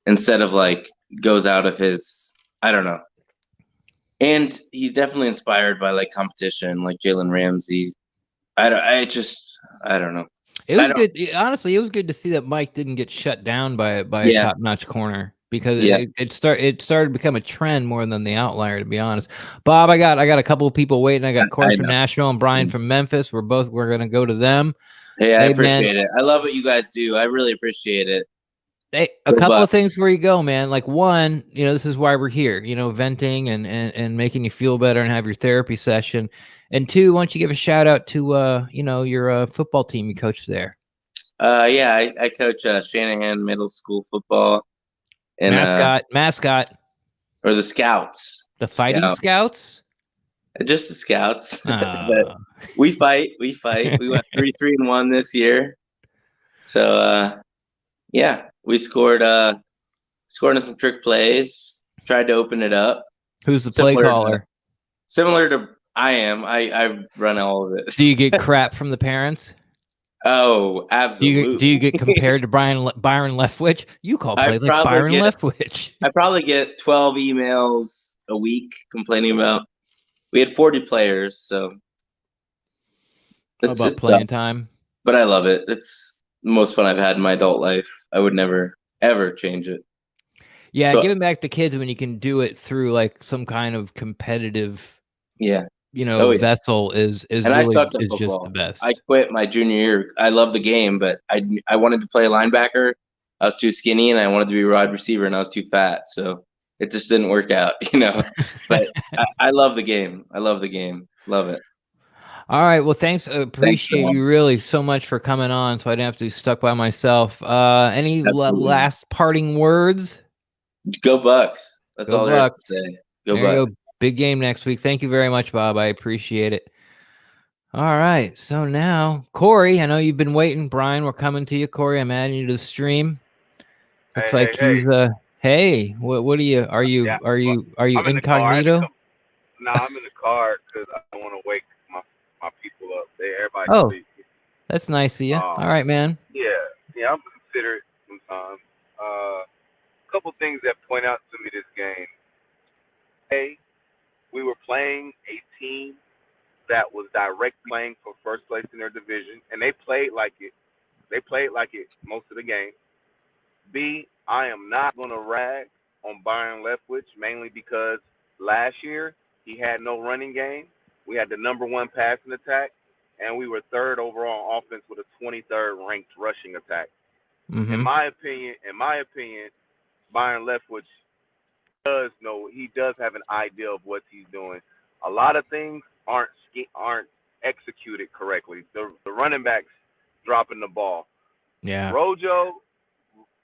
instead of like goes out of his, I don't know. And he's definitely inspired by like competition, like Jalen Ramsey. I don't know. It was good. Honestly, it was good to see that Mike didn't get shut down by a top-notch corner, because it started to become a trend more than the outlier, to be honest. Bob, I got a couple of people waiting. I got Corey from Nashville and Brian from Memphis. We're gonna go to them. Hey, I appreciate it. I love what you guys do. I really appreciate it. Hey, a couple of things where you go, man. Like, one, this is why we're here, venting and making you feel better and have your therapy session. And 2, why don't you give a shout out to, your football team you coach there? I coach Shanahan Middle School football. And mascot. Or the Scouts. The Fighting Scouts? Just the Scouts. But we fight. We went 3-3-1 this year. So, we scored on some trick plays, tried to open it up. Who's the play caller? Similar to I am. I run all of it. Do you get crap from the parents? Oh, absolutely. Do you get compared to Byron Leftwich? You call plays like Byron Leftwich. I probably get 12 emails a week complaining about. We had 40 players, so it's about playing time. But I love it. It's the most fun I've had in my adult life. I would never ever change it. Yeah, giving back to kids when you can do it through like some kind of competitive vessel is really just the best. I quit my junior year. I love the game, but I wanted to play linebacker. I was too skinny, and I wanted to be a wide receiver, and I was too fat. So it just didn't work out, But I love the game. I love the game. Love it. All right. Well, thanks. Appreciate you really so much for coming on, so I didn't have to be stuck by myself. Any last parting words? Go Bucs. That's all there is to say. Go Bucs. Big game next week. Thank you very much, Bob. I appreciate it. All right. So now, Corey, I know you've been waiting. Brian, we're coming to you. Corey, I'm adding you to the stream. Looks like Hey, what are you? Are you I'm in incognito? I'm in the car because I don't want to wake my people up. Everybody sleep. That's nice of you. All right, man. Yeah, I'm considerate sometimes. A couple things that point out to me this game. A, we were playing a team that was directly playing for first place in their division, and they played like it. They played like it most of the game. B, I am not going to rag on Byron Leftwich, mainly because last year he had no running game. We had the number one passing attack, and we were third overall offense with a 23rd ranked rushing attack. Mm-hmm. In my opinion, Byron Leftwich he does have an idea of what he's doing. A lot of things aren't executed correctly. The running backs dropping the ball. Yeah. Rojo.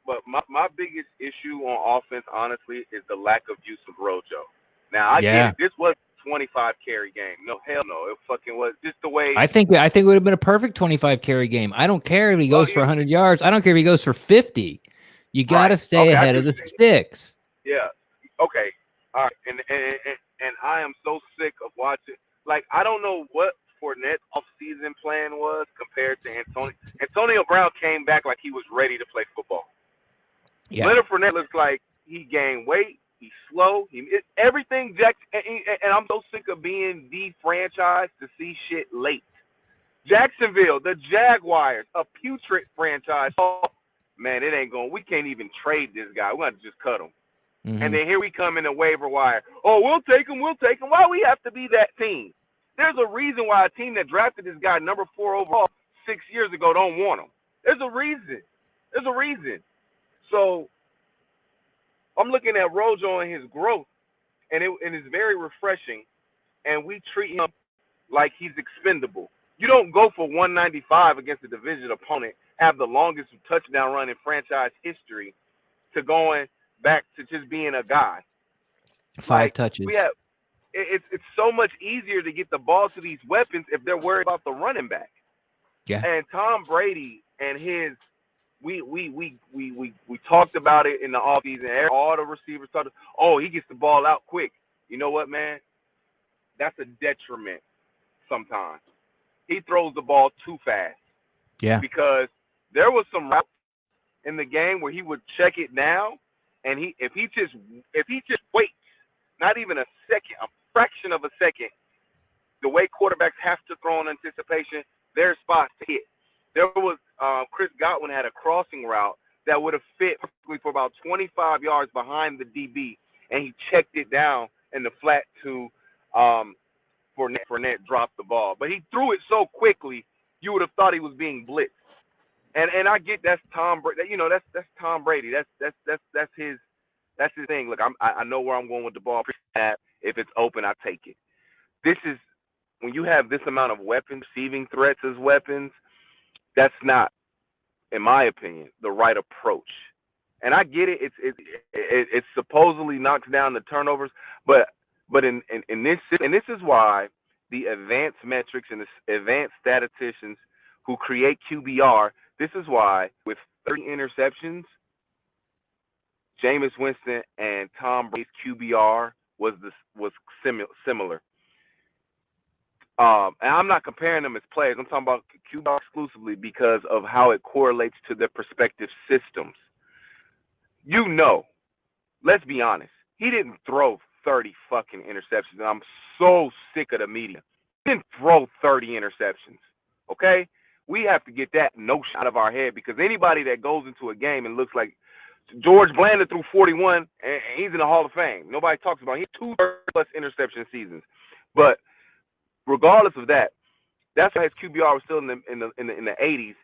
But my biggest issue on offense, honestly, is the lack of use of Rojo. Now, I get it. This was a 25 carry game. No, hell no. It fucking was just the way. I think it would have been a perfect 25 carry game. I don't care if he goes for 100 yards. I don't care if he goes for 50. You got to stay ahead of the sticks. Yeah. Okay. All right. And I am so sick of watching. Like, I don't know what Fournette's off-season plan was compared to Antonio. Antonio Brown came back like he was ready to play football. Yeah. Leonard Fournette looks like he gained weight. He's slow. Everything and I'm so sick of being defranchised to see shit late. Jacksonville, the Jaguars, a putrid franchise. Oh, man, it ain't going. We can't even trade this guy. We're going to just cut him. Mm-hmm. And then here we come in the waiver wire. Oh, we'll take him. Why we have to be that team? There's a reason why a team that drafted this guy number 4 overall 6 years ago don't want him. There's a reason. So I'm looking at Rojo and his growth, and it's very refreshing, and we treat him like he's expendable. You don't go for 195 against a division opponent, have the longest touchdown run in franchise history, to going back to just being a guy. 5 touches. It's so much easier to get the ball to these weapons if they're worried about the running back. Yeah. And Tom Brady and his we talked about it in the offseason. All the receivers talked. Oh, he gets the ball out quick. You know what, man? That's a detriment. Sometimes he throws the ball too fast. Yeah. Because there was some routes in the game where he would check it down, and if he just waits, not even a second, a fraction of a second, the way quarterbacks have to throw in anticipation, there's spots to hit. There was Chris Godwin had a crossing route that would have fit perfectly for about 25 yards behind the DB, and he checked it down in the flat to Fournette dropped the ball. But he threw it so quickly, you would have thought he was being blitzed. And I get that's Tom Brady. You know, that's Tom Brady. That's his thing. Look, I know where I'm going with the ball. If it's open, I take it. This is when you have this amount of weapons, receiving threats as weapons. That's not, in my opinion, the right approach. And I get it. It supposedly knocks down the turnovers, but in this, and this is why the advanced metrics and the advanced statisticians who create QBR, this is why with 30 interceptions, Jameis Winston and Tom Brady's QBR was similar. And I'm not comparing them as players. I'm talking about QBR exclusively because of how it correlates to their respective systems. You know, let's be honest. He didn't throw 30 fucking interceptions. And I'm so sick of the media. He didn't throw 30 interceptions. Okay? We have to get that notion out of our head, because anybody that goes into a game and looks like George Blanda threw 41 and he's in the Hall of Fame. Nobody talks about it. He had 2 plus interception seasons. But regardless of that, that's why his QBR was still in the 80s.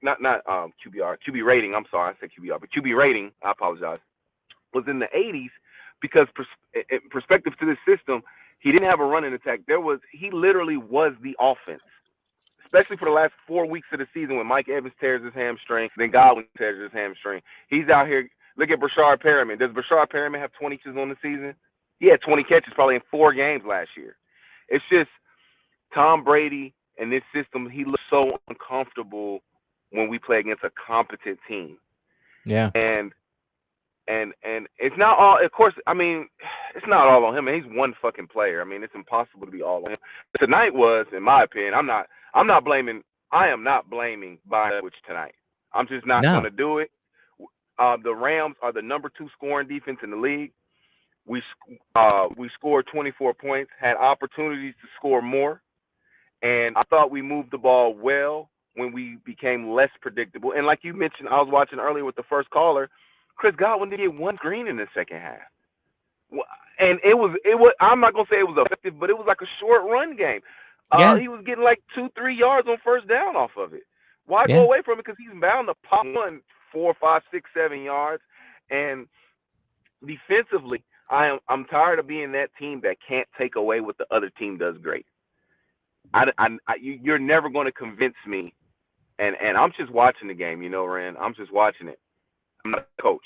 Not QBR, QB rating. I'm sorry, I said QBR, but QB rating. I apologize. Was in the 80s because in perspective to this system, he didn't have a running attack. He literally was the offense, especially for the last 4 weeks of the season when Mike Evans tears his hamstring, then Godwin tears his hamstring. He's out here. Look at Brashard Perriman. Does Brashard Perriman have 20 catches on the season? He had 20 catches probably in 4 games last year. It's just Tom Brady and this system, he looks so uncomfortable when we play against a competent team. Yeah. And And it's not all, of course, I mean, it's not all on him. And he's one fucking player. I mean, it's impossible to be all on him. But tonight was, in my opinion, I am not blaming Bynwich tonight. I'm just not going to do it. The Rams are the number 2 scoring defense in the league. We scored 24 points, had opportunities to score more, and I thought we moved the ball well when we became less predictable. And like you mentioned, I was watching earlier with the first caller, Chris Godwin did get 1 screen in the second half. And it was I'm not going to say it was effective, but it was like a short run game. He was getting like 2-3 yards on first down off of it. Why go away from it? Because he's bound to pop 1, 4, 5, 6, 7 yards. And defensively, I'm tired of being that team that can't take away what the other team does great. You're never going to convince me. And I'm just watching the game, Ren. I'm just watching it. I'm not a coach.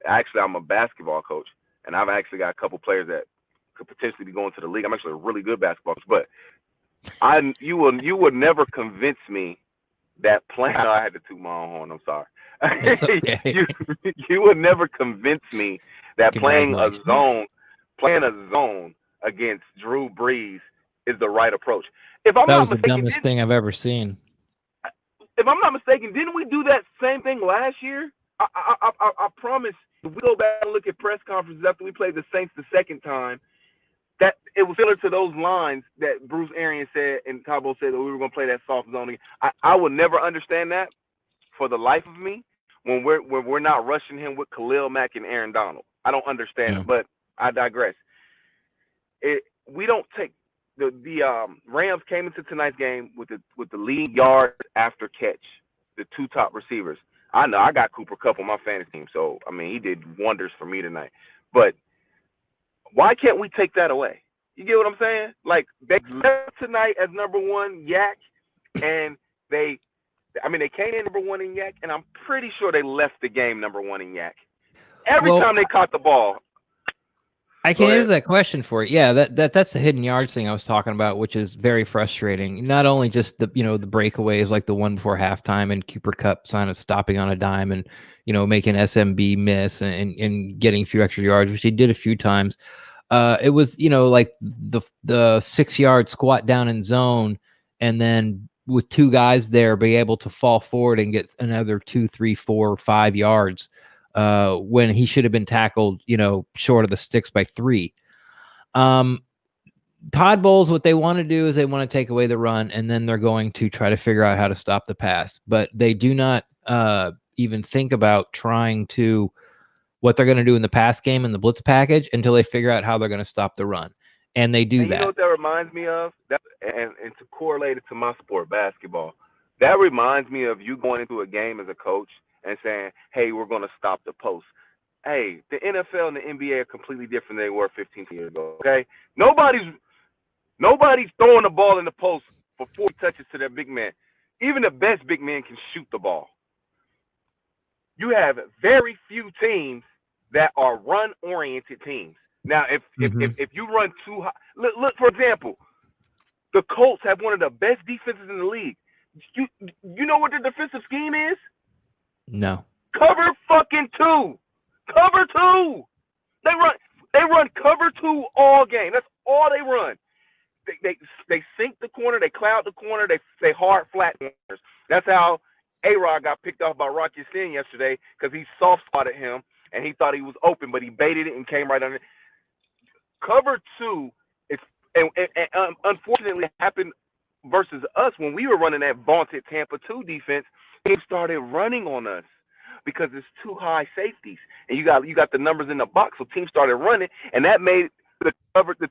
Actually, I'm a basketball coach, and I've actually got a couple players that could potentially be going to the league. I'm actually a really good basketball coach, but you would never convince me that playing. I had to toot my own horn. I'm sorry. Okay. you would never convince me that playing a zone against Drew Brees is the right approach. That was the dumbest thing I've ever seen. If I'm not mistaken, didn't we do that same thing last year? I promise, if we go back and look at press conferences after we played the Saints the second time, that it was similar to those lines that Bruce Arians said and Cabo said that we were going to play that soft zone again. I will never understand that for the life of me when we're not rushing him with Khalil Mack and Aaron Donald. I don't understand it, but I digress. We don't take the Rams came into tonight's game with the lead yard after catch, the 2 top receivers. I know I got Cooper Kupp on my fantasy team, so I mean he did wonders for me tonight. But why can't we take that away? You get what I'm saying? Like they left tonight as number 1 yak, and they came in number 1 in yak, and I'm pretty sure they left the game number 1 in yak. Every time they caught the ball. I can answer that question for you. Yeah, that's the hidden yards thing I was talking about, which is very frustrating. Not only just the the breakaways like the one before halftime and Cooper Kupp stopping on a dime and making SMB miss and getting a few extra yards, which he did a few times. It was like the 6-yard squat down in zone, and then with 2 guys there, be able to fall forward and get another 2, 3, 4, 5 yards. When he should have been tackled, short of the sticks by 3. Todd Bowles, what they want to do is they want to take away the run, and then they're going to try to figure out how to stop the pass. But they do not even think about trying to what they're going to do in the pass game and the blitz package until they figure out how they're going to stop the run. And they do that. You know what that reminds me of? And to correlate it to my sport, basketball, that reminds me of you going into a game as a coach and saying, hey, we're going to stop the post. Hey, the NFL and the NBA are completely different than they were 15 years ago, okay? Nobody's throwing the ball in the post for 40 touches to their big man. Even the best big man can shoot the ball. You have very few teams that are run-oriented teams. Now, if you run too high, look, for example, the Colts have one of the best defenses in the league. You know what the defensive scheme is? No. Cover fucking 2. Cover 2. They run cover 2 all game. That's all they run. They sink the corner, they cloud the corner, they hard flat corners. That's how A-Rod got picked off by Rocky Sin yesterday, because he soft spotted him and he thought he was open, but he baited it and came right under. Cover 2 is and unfortunately it happened versus us when we were running that vaunted Tampa 2 defense. They started running on us because it's too high safeties, and you got the numbers in the box, so teams started running, and that made the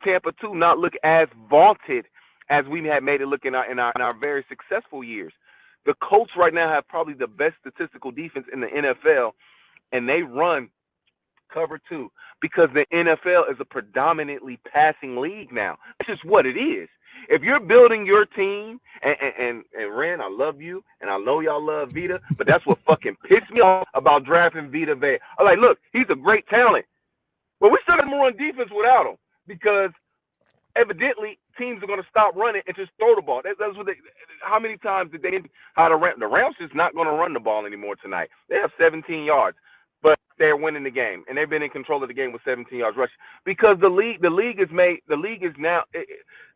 Tampa 2 not look as vaunted as we had made it look in our very successful years. The Colts right now have probably the best statistical defense in the NFL, and they run cover 2 because the NFL is a predominantly passing league now. That's just what it is. If you're building your team, and Ren, I love you, and I know y'all love Vita, but that's what fucking pissed me off about drafting Vita Vea. I'm like, look, he's a great talent, but we still got more on defense without him, because evidently teams are going to stop running and just throw the ball. That's what how many times did they how the Rams just not going to run the ball anymore tonight? They have 17 yards. But they're winning the game, and they've been in control of the game with 17 yards rushing because the league is now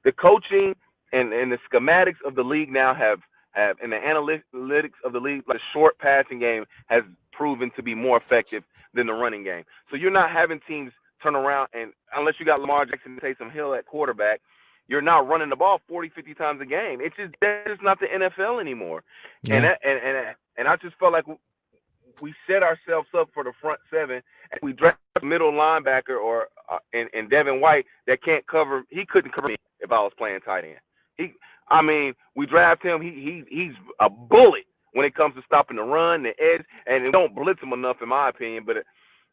the coaching and the schematics of the league now have and the analytics of the league, like the short passing game has proven to be more effective than the running game. So you're not having teams turn around and unless you got Lamar Jackson and Taysom Hill at quarterback, you're not running the ball 40, 50 times a game. That's just not the NFL anymore. Yeah. And I just felt like we set ourselves up for the front seven, and we draft a middle linebacker or and Devin White that can't cover. He couldn't cover me if I was playing tight end. We draft him. He's a bullet when it comes to stopping the run, the edge, and they don't blitz him enough, in my opinion.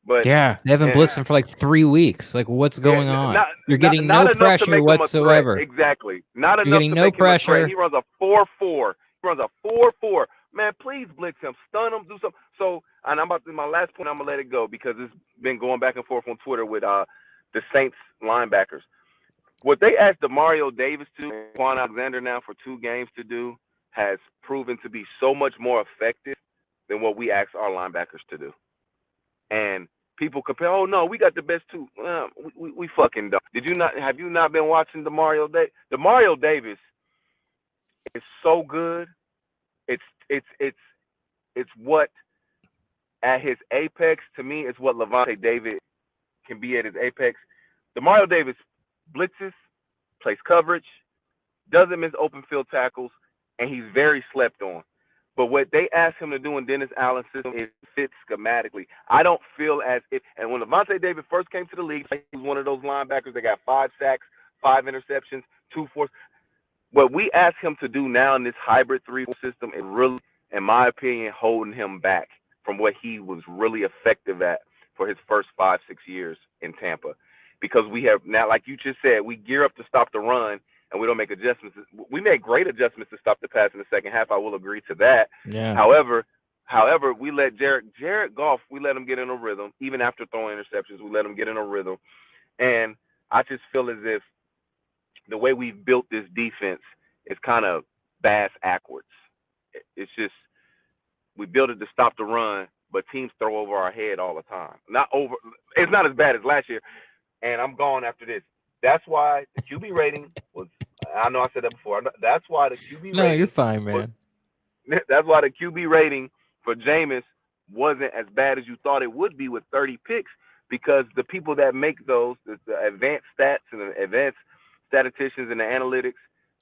But yeah, they haven't blitzed him for like 3 weeks. Like, what's going on? You're getting no pressure whatsoever. Exactly. Not enough to make no pressure. He runs a 4-4. He runs a 4-4. Man, please blitz him, stun him, do something. So, and my last point, I'm gonna let it go because it's been going back and forth on Twitter with the Saints linebackers. What they asked Demario Davis to and Quan Alexander now for 2 games to do has proven to be so much more effective than what we asked our linebackers to do. And people compare, oh no, we got the best 2. We fucking don't. Have you not been watching Demario Davis? Demario Davis is so good. It's what at his apex, to me, is what Lavonte David can be at his apex. Demario Davis blitzes, plays coverage, doesn't miss open field tackles, and he's very slept on. But what they asked him to do in Dennis Allen's system is fit schematically. I don't feel as if, and when Lavonte David first came to the league, he was one of those linebackers that got 5 sacks, 5 interceptions, 2 forced. What we ask him to do now in this hybrid 3-4 system is really, in my opinion, holding him back from what he was really effective at for his first 5-6 years in Tampa. Because we have now, like you just said, we gear up to stop the run and we don't make adjustments. We made great adjustments to stop the pass in the second half. I will agree to that. Yeah. However, we let Jared Goff, we let him get in a rhythm. Even after throwing interceptions, we let him get in a rhythm. And I just feel as if the way we've built this defense is kind of bass backwards. It's just we built it to stop the run, but teams throw over our head all the time. It's not as bad as last year. And I'm gone after this. That's why the QB rating was. I know I said that before. That's why the QB rating. No, you're fine, man. That's why the QB rating for Jameis wasn't as bad as you thought it would be with 30 picks, because the people that make those, the advanced stats and the advanced statisticians and the analytics,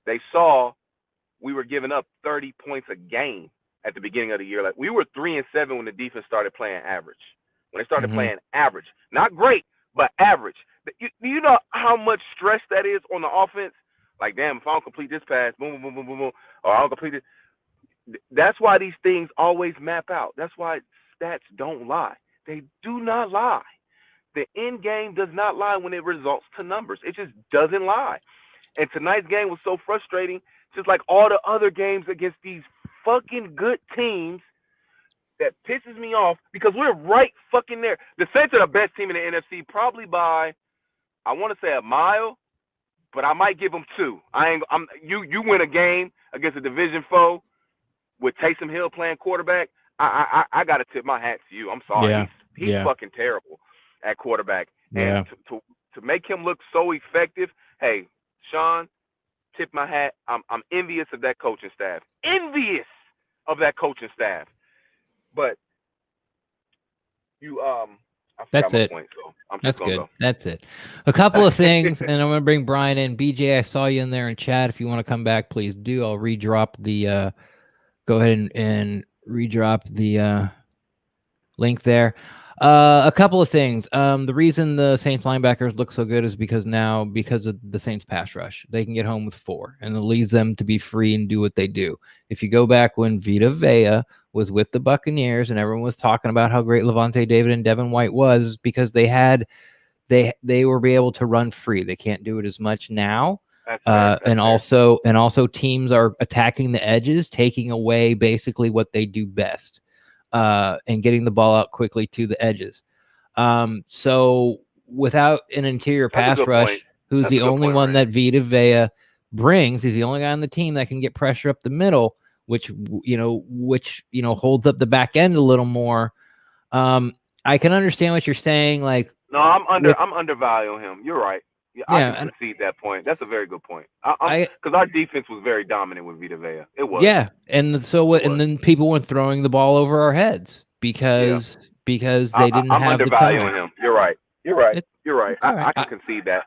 they saw we were giving up 30 points a game at the beginning of the year. Like, we were 3-7 when the defense started playing average. When they started playing average, not great, but average. Do you know how much stress that is on the offense? Like, damn, if I don't complete this pass, boom, boom, boom, boom, boom, or I don't complete it. That's why these things always map out. That's why stats don't lie. They do not lie. The end game does not lie when it results to numbers. It just doesn't lie. And tonight's game was so frustrating, just like all the other games against these fucking good teams, that pisses me off, because we're right fucking there. The Saints are the best team in the NFC, probably by, I want to say, a mile, but I might give them 2. You win a game against a division foe with Taysom Hill playing quarterback. I got to tip my hat to you. I'm sorry. Yeah. He's fucking terrible at quarterback. Yeah. And to make him look so effective, hey, Sean, tip my hat. I'm envious of that coaching staff. Envious of that coaching staff. But you that's it. Point, so that's good. Go. That's it. A couple of things, and I'm going to bring Brian in. BJ, I saw you in there in chat. If you want to come back, please do. I'll redrop the. Go ahead and redrop the link there. A couple of things. The reason the Saints linebackers look so good is because of the Saints pass rush, they can get home with 4, and it leaves them to be free and do what they do. If you go back when Vita Vea was with the Buccaneers and everyone was talking about how great Lavonte David and Devin White was, because they were able to run free. They can't do it as much now. And also teams are attacking the edges, taking away basically what they do best. And getting the ball out quickly to the edges. So without an interior pass rush, who's the only one that Vita Vea brings, he's the only guy on the team that can get pressure up the middle, which holds up the back end a little more. I can understand what you're saying. Like, no, I'm undervaluing him. You're right. Yeah, I can concede that point. That's a very good point. Because our defense was very dominant with Vita Vea. It was. Yeah, and so what? And then people were throwing the ball over our heads because they didn't have the time. I'm undervaluing him. You're right. You're right. You're right. I can concede that.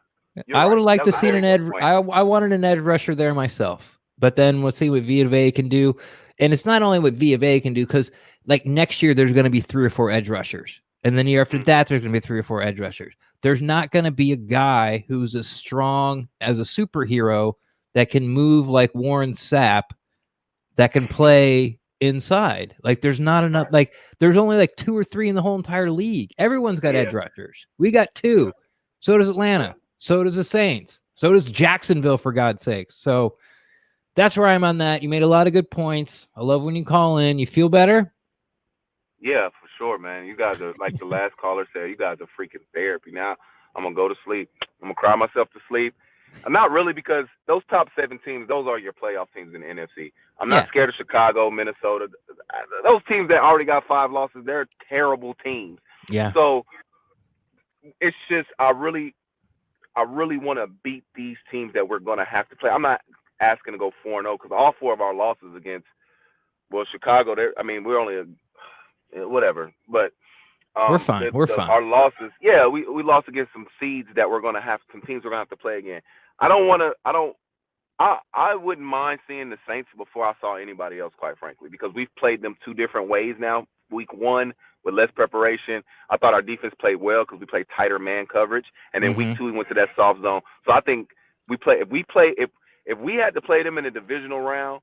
I would have liked to see an edge. I wanted an edge rusher there myself, but then we'll see what Vita Vea can do. And it's not only what Vita Vea can do, because like next year there's going to be 3 or 4 edge rushers, and then the year after that there's going to be 3 or 4 edge rushers. There's not going to be a guy who's as strong as a superhero that can move like Warren Sapp, that can play inside. Like there's not enough. Like there's only like 2 or 3 in the whole entire league. Everyone's got edge rushers. We got 2. So does Atlanta. So does the Saints. So does Jacksonville, for God's sakes. So that's where I'm on that. You made a lot of good points. I love when you call in. You feel better? Yeah, for sure, man. You guys are, like the last caller said, you guys are freaking therapy. Now I'm going to go to sleep. I'm going to cry myself to sleep. I'm not really, because those top 7 teams, those are your playoff teams in the NFC. I'm not scared of Chicago, Minnesota. Those teams that already got 5 losses, they're terrible teams. Yeah. So it's just I really want to beat these teams that we're going to have to play. I'm not asking to go 4-0 because all 4 of our losses against, Chicago, we're only whatever. But we're fine. We're fine. Our losses, we lost against some seeds that we're going to have, some teams we're going to have to play again. I wouldn't mind seeing the Saints before I saw anybody else, quite frankly, because we've played them 2 different ways now. Week 1 with less preparation, I thought our defense played well because we played tighter man coverage, and then week 2 we went to that soft zone. So I think if we had to play them in a divisional round,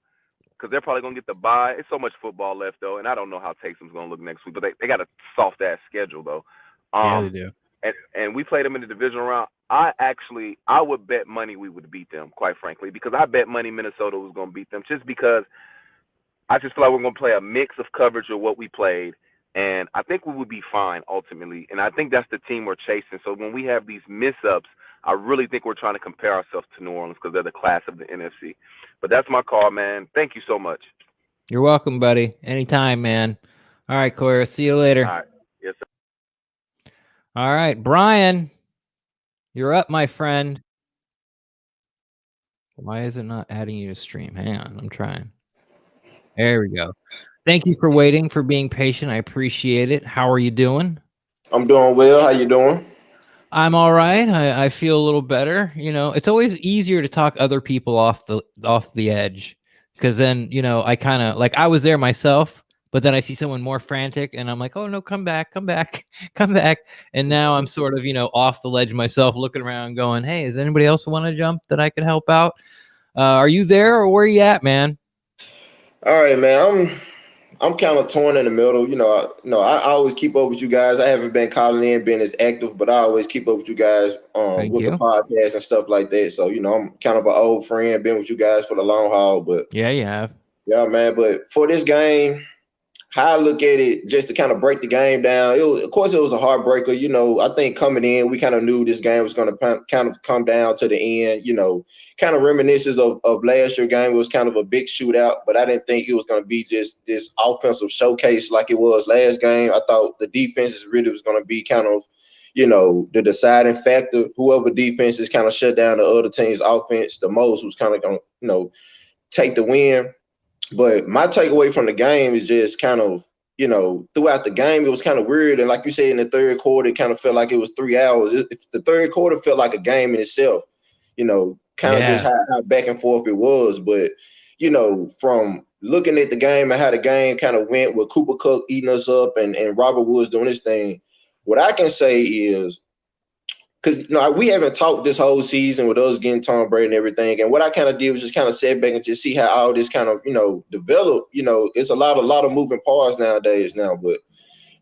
because they're probably gonna get the bye. It's so much football left though, and I don't know how Taysom's gonna look next week, but they got a soft ass schedule though. Yeah, they do. And we played them in the divisional round. I would bet money we would beat them, quite frankly, because I bet money Minnesota was gonna beat them, just because I just feel like we're gonna play a mix of coverage of what we played, and I think we would be fine ultimately. And I think that's the team we're chasing. So when we have these miss-ups, I really think we're trying to compare ourselves to New Orleans because they're the class of the NFC. But that's my call, man. Thank you so much. You're welcome, buddy. Anytime, man. All right, Corey. See you later. All right. Yes, sir. All right, Brian. You're up, my friend. Why is it not adding you to stream? Hang on. I'm trying. There we go. Thank you for waiting, for being patient. I appreciate it. How are you doing? I'm doing well. How you doing? I'm all right. I feel a little better. You know, it's always easier to talk other people off the edge, because then, you know, I kind of like, I was there myself, but then I see someone more frantic and I'm like, oh no, come back. And now I'm sort of, you know, off the ledge myself, looking around going, hey, is anybody else want to jump that I can help out? Are you there, or where are you at, man? All right, man. I'm kind of torn in the middle. I always keep up with you guys. I haven't been calling in, being as active, but I always keep up with you guys with the podcast and stuff like that. So, you know, I'm kind of an old friend, been with you guys for the long haul. But yeah, you have. Yeah, man. But for this game, how I look at it, just to kind of break the game down, of course, it was a heartbreaker. You know, I think coming in, we kind of knew this game was going to kind of come down to the end, you know, kind of reminiscences of last year's game. It was kind of a big shootout, but I didn't think it was going to be just this offensive showcase like it was last game. I thought the defense really was going to be kind of, you know, the deciding factor. Whoever defense is kind of shut down the other team's offense the most was kind of going to, you know, take the win. But my takeaway from the game is just kind of, you know, throughout the game, it was kind of weird. And like you said, in the third quarter, it kind of felt like it was 3 hours. The third quarter felt like a game in itself, you know, kind of just how back and forth it was. But, you know, from looking at the game and how the game kind of went with Cooper Kupp eating us up and Robert Woods doing his thing, what I can say is, because, you know, we haven't talked this whole season with us getting Tom Brady and everything. And what I kind of did was just kind of sit back and just see how all this kind of, you know, developed. You know, it's a lot of moving parts nowadays now. But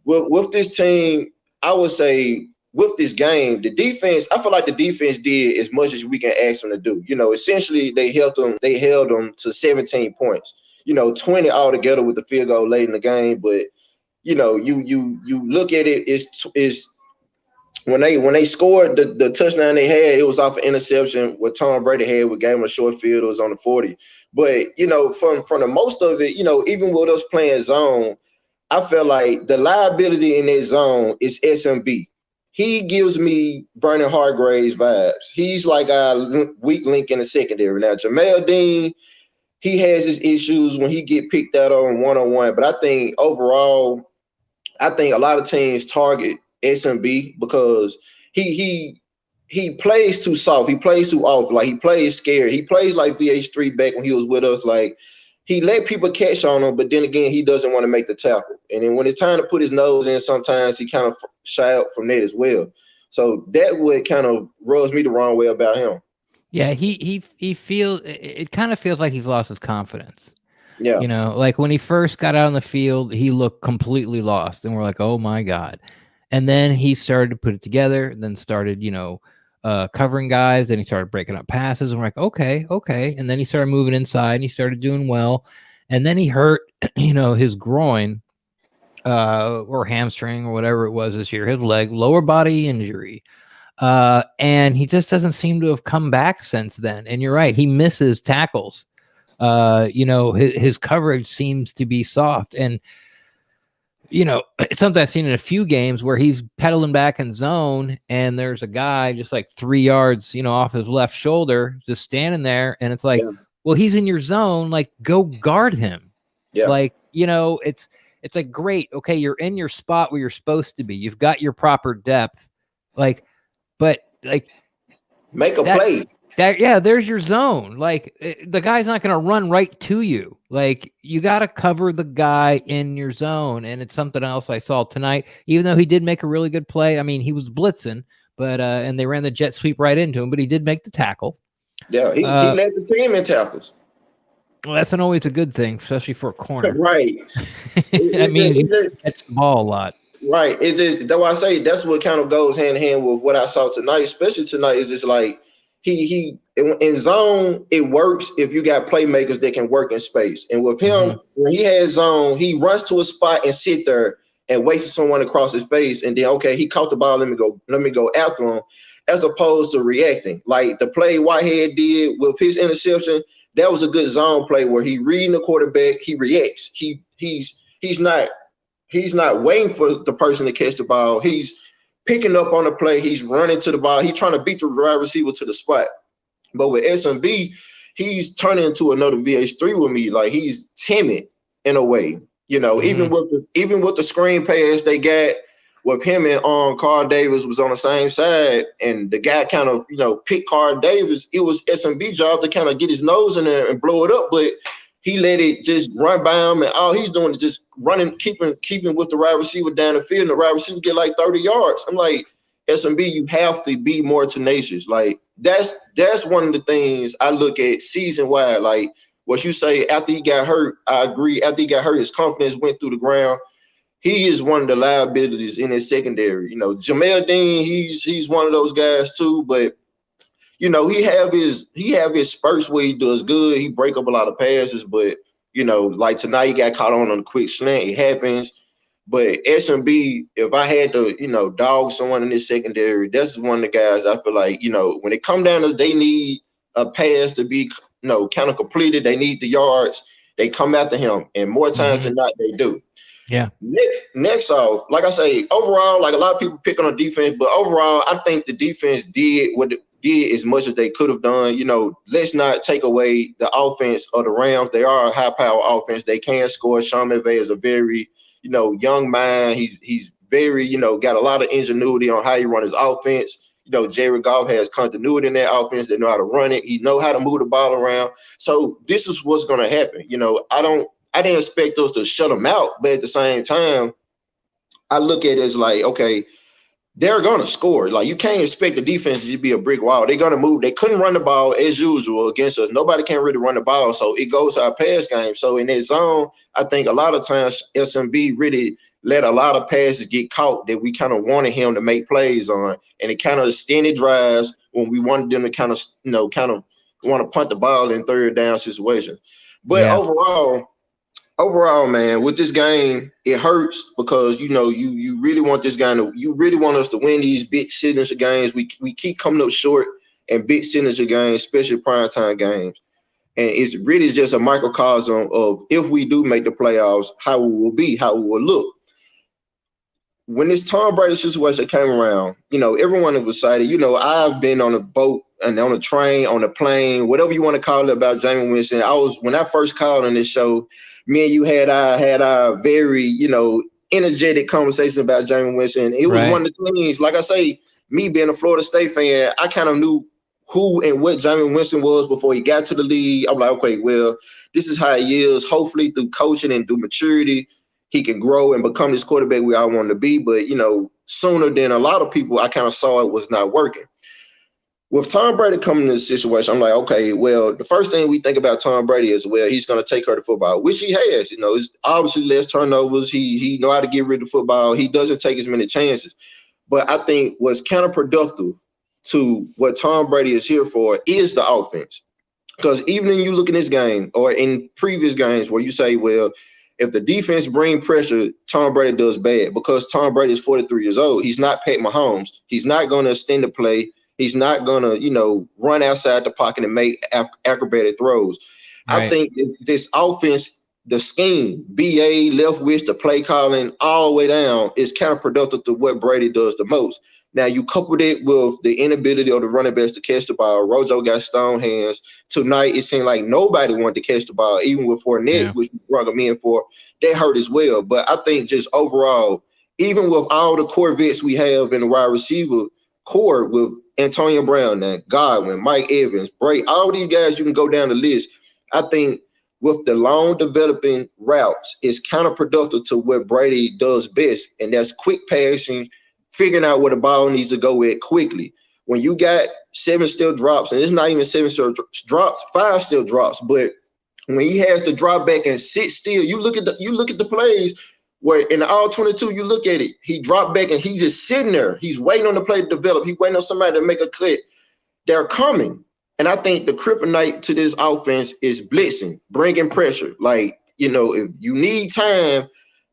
with this team, I would say with this game, the defense, I feel like the defense did as much as we can ask them to do. You know, essentially they held them to 17 points, you know, 20 altogether with the field goal late in the game. But, you know, you look at it, it's when they scored the touchdown they had, it was off an interception. What Tom Brady had, we gave him a short field. It was on the 40. But, you know, from the most of it, you know, even with us playing zone, I feel like the liability in that zone is SMB. He gives me Vernon Hargraves vibes. He's like a weak link in the secondary. Now, Jamel Dean, he has his issues when he get picked out on one-on-one. But I think overall, I think a lot of teams target SMB because he plays too soft. He plays too off. Like, he plays scared. He plays like VH3 back when he was with us. Like, he let people catch on him, but then again, he doesn't want to make the tackle. And then when it's time to put his nose in, sometimes he kind of shy out from that as well. So that would kind of rubs me the wrong way about him. Yeah, he feels, it kind of feels like he's lost his confidence. Yeah. You know, like when he first got out on the field, he looked completely lost. And we're like, oh my God. And then he started to put it together, then started, covering guys. Then he started breaking up passes. And we're like, okay. And then he started moving inside and he started doing well. And then he hurt, his groin or hamstring or whatever it was this year, his leg, lower body injury. And he just doesn't seem to have come back since then. And you're right. He misses tackles. His coverage seems to be soft. And, it's something I've seen in a few games where he's pedaling back in zone and there's a guy just like 3 yards, off his left shoulder, just standing there. And it's like, well, he's in your zone. Like, go guard him. Yeah. Like, it's like, great. Okay. You're in your spot where you're supposed to be. You've got your proper depth. Like, but like, make a play. There's your zone. Like, the guy's not going to run right to you. Like, you got to cover the guy in your zone. And it's something else I saw tonight, even though he did make a really good play. I mean, he was blitzing, but, and they ran the jet sweep right into him, but he did make the tackle. Yeah. He led the team in tackles. Well, that's always a good thing, especially for a corner. Right. That means you catch the ball a lot. Right. It's just, that's why I say that's what kind of goes hand in hand with what I saw tonight, especially tonight. Is just like, he in zone, it works if you got playmakers that can work in space. And with him, when he has zone, he runs to a spot and sit there and waits for someone to cross his face. And then, okay, he caught the ball. Let me go after him, as opposed to reacting. Like the play Whitehead did with his interception, that was a good zone play where he reading the quarterback, he reacts. He's not waiting for the person to catch the ball. He's picking up on the play. He's running to the ball. He's trying to beat the wide receiver to the spot. But with SMB, he's turning into another VH3 with me. Like, he's timid in a way. Even with the screen pass they got with him and Carl Davis was on the same side, and the guy kind of, picked Carl Davis. It was SMB job to kind of get his nose in there and blow it up, but he let it just run by him, and all he's doing is just running, keeping with the wide receiver down the field, and the wide receiver get like 30 yards. I'm like, SMB, you have to be more tenacious. Like, that's one of the things I look at season-wide. Like, what you say, after he got hurt, I agree. After he got hurt, his confidence went through the ground. He is one of the liabilities in his secondary. Jamel Dean, he's one of those guys too, but he have his spurts where he does good. He break up a lot of passes, but like tonight he got caught on a quick slant. It happens. But SMB, if I had to, dog someone in this secondary, that's one of the guys I feel like, when it come down to they need a pass to be, kind of completed, they need the yards, they come after him. And more times than not, they do. Yeah. Next off, like I say, overall, like a lot of people pick on the defense, but overall, I think the defense did as much as they could have done. Let's not take away the offense of the Rams. They are a high-power offense. They can score. Sean McVay is a very, young mind. He's very, got a lot of ingenuity on how he run his offense. Jared Goff has continuity in that offense. They know how to run it. He know how to move the ball around. So this is what's going to happen. I didn't expect us to shut them out, but at the same time, I look at it as like, okay, they're going to score. Like, you can't expect the defense to just be a brick wall. They're going to move. They couldn't run the ball as usual against us. Nobody can really run the ball, so it goes to our pass game. So in that zone, I think a lot of times SMB really let a lot of passes get caught that we kind of wanted him to make plays on, and it kind of extended drives when we wanted them to kind of want to punt the ball in third down situation. But overall, man, with this game, it hurts because you really want this guy you really want us to win these big signature games. We keep coming up short in big signature games, especially primetime games. And it's really just a microcosm of if we do make the playoffs, how we will be, how we will look. When this Tom Brady situation came around, everyone was excited. I've been on a boat and on a train, on a plane, whatever you want to call it about Jameis Winston. When I first called on this show, me and you had our very, energetic conversation about Jameis Winston. It was one of the things, like I say, me being a Florida State fan, I kind of knew who and what Jameis Winston was before he got to the league. I'm like, okay, well, this is how he is. Hopefully through coaching and through maturity, he can grow and become this quarterback we all want to be. But, sooner than a lot of people, I kind of saw it was not working. With Tom Brady coming in this situation, I'm like, okay, well, the first thing we think about Tom Brady is, well, he's going to take her to football, which he has. It's obviously less turnovers. He know how to get rid of football. He doesn't take as many chances. But I think what's counterproductive to what Tom Brady is here for is the offense. Because even when you look in this game or in previous games where you say, well, if the defense bring pressure, Tom Brady does bad because Tom Brady is 43 years old. He's not Pat Mahomes. He's not going to extend the play. He's not going to, run outside the pocket and make acrobatic throws. Right. I think this offense, the scheme, BA, left wish, the play calling, all the way down is counterproductive to what Brady does the most. Now, you coupled it with the inability of the running backs to catch the ball. Rojo got stone hands. Tonight, it seemed like nobody wanted to catch the ball, even with Fournette, which we brought him in for. That hurt as well. But I think just overall, even with all the core vets we have in the wide receiver core with Antonio Brown, Godwin, Mike Evans, Brady, all these guys, you can go down the list. I think with the long developing routes, it's counterproductive to what Brady does best, and that's quick passing, figuring out where the ball needs to go at quickly. When you got 7 still drops, and it's not even 7 still drops, 5 still drops, but when he has to drop back and sit still, you look at the plays where in the all 22, you look at it, he dropped back and he's just sitting there. He's waiting on the play to develop. He's waiting on somebody to make a cut. They're coming. And I think the kryptonite to this offense is blitzing, bringing pressure. Like, if you need time,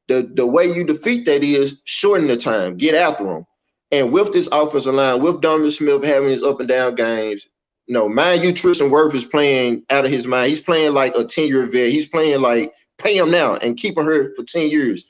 the way you defeat that is shorten the time, get after them. And with this offensive line, with Donovan Smith having his up and down games, mind you, Tristan Wirfs is playing out of his mind. He's playing like a 10-year vet. He's playing like pay him now and keep him here for 10 years.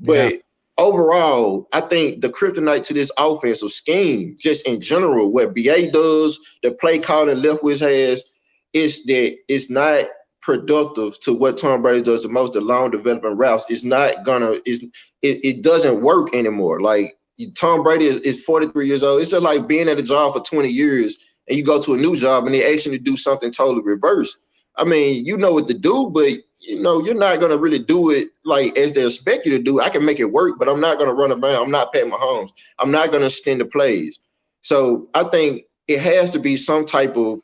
But overall, I think the kryptonite to this offensive scheme, just in general, what BA does, the play calling Leftwich has, is that it's not productive to what Tom Brady does the most, the long development routes. It doesn't work anymore. Like Tom Brady is 43 years old. It's just like being at a job for 20 years and you go to a new job and they ask you to do something totally reverse. I mean, you know what to do, but you're not going to really do it like as they expect you to do. I can make it work, but I'm not going to run around. I'm not Pat Mahomes. I'm not going to extend the plays. So I think it has to be some type of,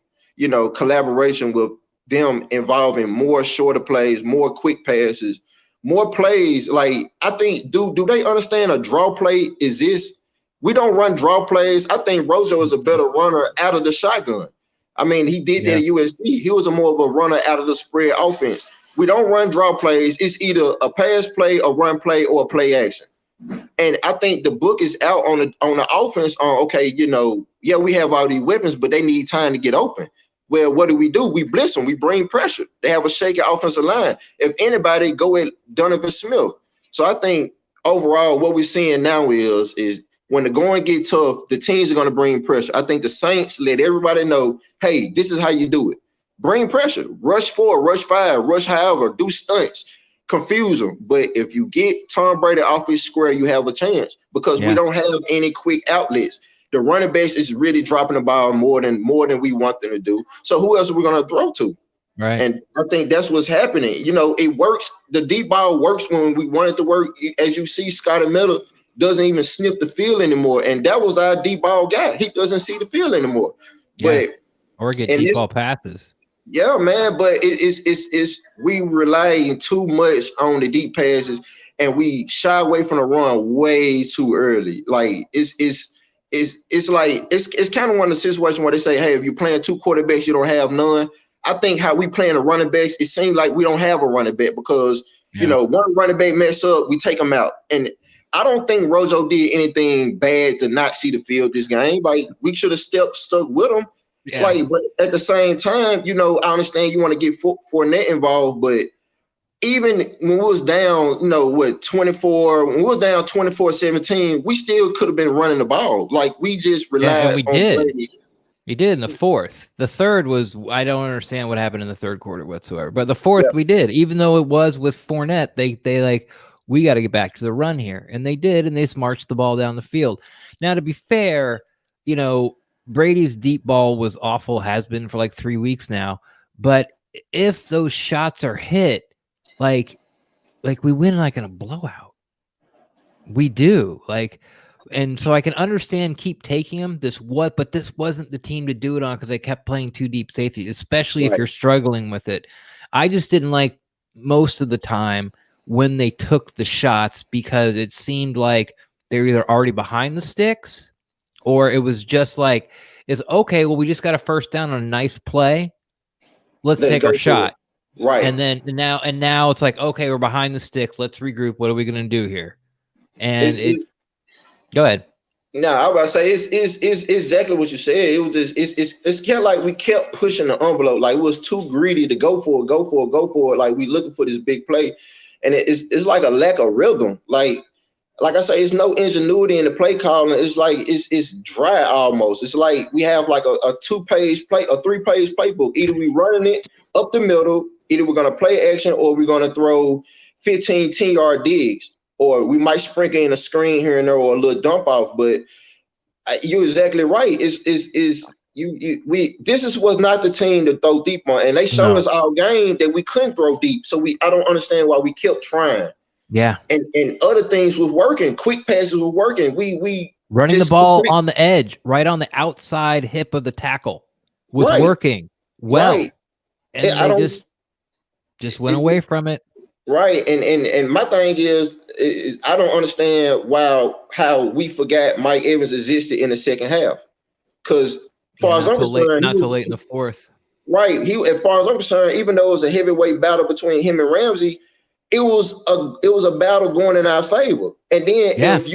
collaboration with them involving more shorter plays, more quick passes, more plays. Like, I think, do they understand a draw play exists? We don't run draw plays. I think Rojo is a better runner out of the shotgun. I mean, he did that at USC. He was more of a runner out of the spread offense. We don't run draw plays. It's either a pass play, a run play, or a play action. And I think the book is out on the offense on, okay, we have all these weapons, but they need time to get open. Well, what do? We blitz them. We bring pressure. They have a shaky offensive line. If anybody, go at Donovan Smith. So I think overall what we're seeing now is when the going get tough, the teams are going to bring pressure. I think the Saints let everybody know, hey, this is how you do it. Bring pressure. Rush 4, rush 5, rush however, do stunts, confuse them. But if you get Tom Brady off his square, you have a chance because we don't have any quick outlets. The running backs is really dropping the ball more than we want them to do. So who else are we going to throw to? Right. And I think that's what's happening. It works. The deep ball works when we want it to work. As you see, Scotty Miller doesn't even sniff the field anymore. And that was our deep ball guy. He doesn't see the field anymore. Yeah. Or get deep ball passes. Yeah, man. But it's we rely too much on the deep passes and we shy away from the run way too early. Like it's kind of one of the situations where they say, hey, if you're playing 2 quarterbacks, you don't have none. I think how we playing the running backs, it seems like we don't have a running back because, one running back mess up, we take them out. And I don't think Rojo did anything bad to not see the field this game. Like, we should have stuck with him. Yeah. Like, but at the same time, you know, I understand you want to get Fournette involved, but even when we was down, you know, what 24, when we was down 24-17, we still could have been running the ball. Like we just relied and we on did. Brady. We did in the fourth. The third was, I don't understand what happened in the third quarter whatsoever. But the fourth we did, even though it was with Fournette, they like, we got to get back to the run here. And they did, and they just marched the ball down the field. Now, to be fair, you know, Brady's deep ball was awful, has been for like 3 weeks now. But if those shots are hit, like we win like in a blowout. We do. And so I can understand keep taking them. But this wasn't the team to do it on because they kept playing too deep safety, especially if you're struggling with it. I just didn't like most of the time when they took the shots because it seemed like they were either already behind the sticks or it was just like, it's okay, well, we just got a first down on a nice play. Let's take our shot. Right. And now it's like, okay, we're behind the sticks. Let's regroup. What are we going to do here? And go ahead. No, I was about to say it's exactly what you said. It was just it's kind of like we kept pushing the envelope. Like we was too greedy to go for it. Like we looking for this big play, and it's like a lack of rhythm. Like I say, it's no ingenuity in the play calling. It's like it's dry almost. It's like we have like a 2-page play, a 3-page playbook. Either we running it up the middle, either we're gonna play action or we're gonna throw 15 10-yard digs. Or we might sprinkle in a screen here and there or a little dump off, but you're exactly right. This was not the team to throw deep on, and they showed us all game that we couldn't throw deep. So I don't understand why we kept trying. Yeah, and other things was working. Quick passes were working. We running the ball on the edge, right on the outside hip of the tackle, was working well, and they just went away from it. Right, and my thing is I don't understand how we forgot Mike Evans existed in the second half. Because as far as I'm concerned, not too late in the fourth. Right, as far as I'm concerned, even though it was a heavyweight battle between him and Ramsey, it was a battle going in our favor. And then if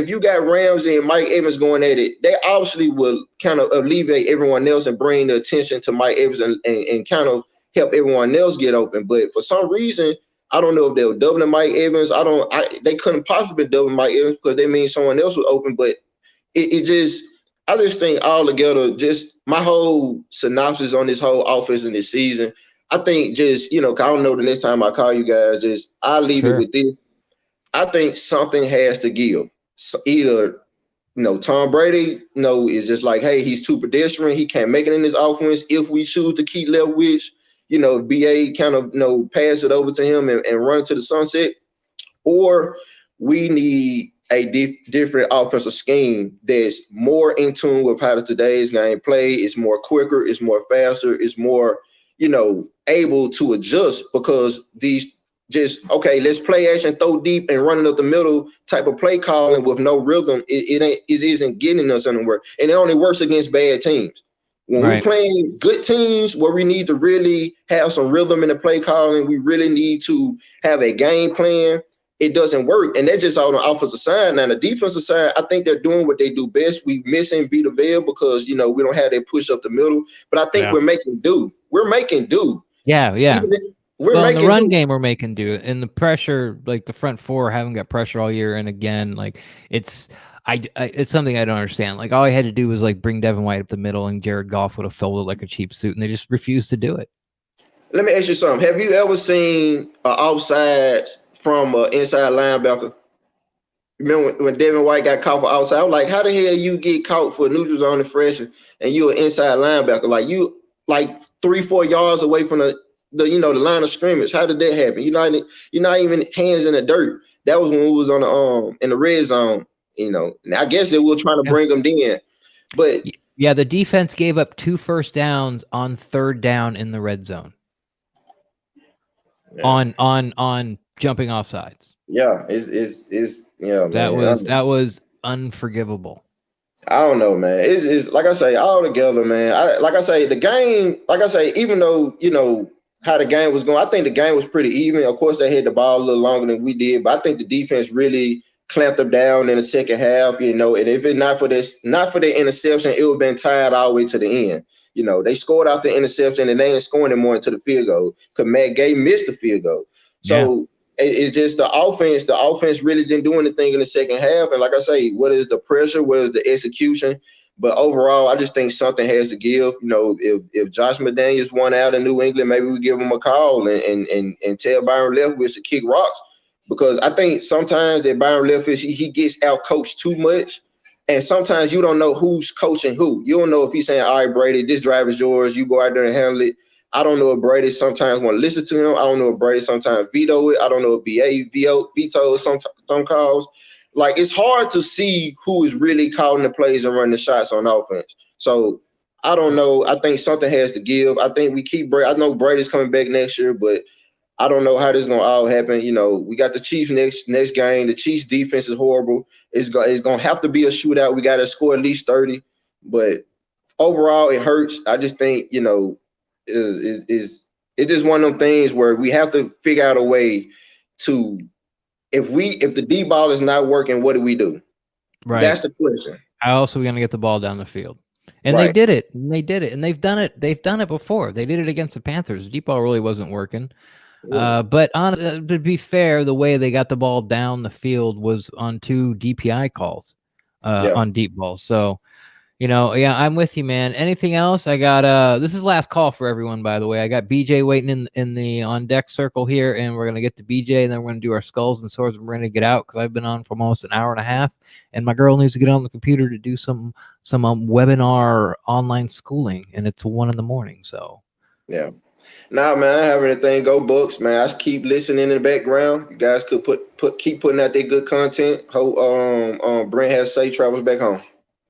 you got Ramsey and Mike Evans going at it, they obviously will kind of alleviate everyone else and bring the attention to Mike Evans and kind of help everyone else get open. But for some reason, I don't know if they were doubling Mike Evans. They couldn't possibly double Mike Evans because they mean someone else was open. But I just think altogether, just my whole synopsis on this whole offense in this season, I think just, you know, I don't know the next time I call you guys, I'll leave it with this. I think something has to give. So either, you know, Tom Brady, is just like, hey, he's too pedestrian. He can't make it in this offense. If we choose to keep Leftwich, you know, BA kind of, pass it over to him and run it to the sunset, or we need a different offensive scheme that's more in tune with how today's game play. It's more quicker, it's more faster, it's more, able to adjust because these let's play action, throw deep and running up the middle type of play calling with no rhythm. It isn't getting us anywhere. And it only works against bad teams. When we're playing good teams where we need to really have some rhythm in the play calling, we really need to have a game plan, it doesn't work. And that's just on the offensive side. Now, the defensive side, I think they're doing what they do best. We missing Vita Vea because, we don't have that push up the middle. But I think we're making do. We're making do. Yeah, yeah. In the run game, we're making do. And the pressure, like the front four haven't got pressure all year. And again, it's something I don't understand. Like all I had to do was bring Devin White up the middle and Jared Goff would have folded like a cheap suit, and they just refused to do it. Let me ask you something. Have you ever seen offsides from an inside linebacker? Remember when Devin White got caught for outside? I was like, how the hell you get caught for neutral zone and fresh and you an inside linebacker? Like you 3-4 yards away from the line of scrimmage. How did that happen? You're not even hands in the dirt. That was when we was on the in the red zone. I guess they were trying to bring them in, but the defense gave up 2 first downs on 3rd down in the red zone. Yeah. On jumping off sides. Yeah, that was unforgivable. I don't know, man. It's like I say, all together, man. The game, even though how the game was going, I think the game was pretty even. Of course, they had the ball a little longer than we did, but I think the defense really clamped them down in the second half, and if it's not for the interception, it would have been tied all the way to the end. They scored out the interception and they ain't scoring anymore into the field goal because Matt Gay missed the field goal. So it's just the offense. The offense really didn't do anything in the second half. And like I say, what is the pressure? What is the execution? But overall, I just think something has to give. If Josh McDaniels won out in New England, maybe we give him a call and tell Byron Leftwich to kick rocks. Because I think sometimes that Byron Leftwich, he gets out coached too much. And sometimes you don't know who's coaching who. You don't know if he's saying, all right, Brady, this drive is yours. You go out there and handle it. I don't know if Brady sometimes want to listen to him. I don't know if Brady sometimes veto it. I don't know if BA vetoes some calls. Like, it's hard to see who is really calling the plays and running the shots on offense. So I don't know. I think something has to give. I think we keep Brady. I know Brady's coming back next year, but I don't know how this is going to all happen. We got the Chiefs next game. The Chiefs defense is horrible. It's going to have to be a shootout. We got to score at least 30. But overall, it hurts. I just think, it's just one of them things where we have to figure out a way to, if the deep ball is not working, what do we do? Right. That's the question. How else are we going to get the ball down the field? And they did it. And they did it. And they've done it. They've done it before. They did it against the Panthers. The deep ball really wasn't working. But to be fair, the way they got the ball down the field was on 2 DPI calls on deep balls. So, I'm with you, man. Anything else? I got this is last call for everyone, by the way. I got BJ waiting in the on deck circle here, and we're gonna get to BJ, and then we're gonna do our skulls and swords, and we're gonna get out because I've been on for almost an hour and a half, and my girl needs to get on the computer to do some webinar online schooling, and it's 1 a.m. So yeah. Nah, man, I don't have anything. Go Bucs, man. I just keep listening in the background. You guys could keep putting out their good content. Hope Brent has safe travels back home.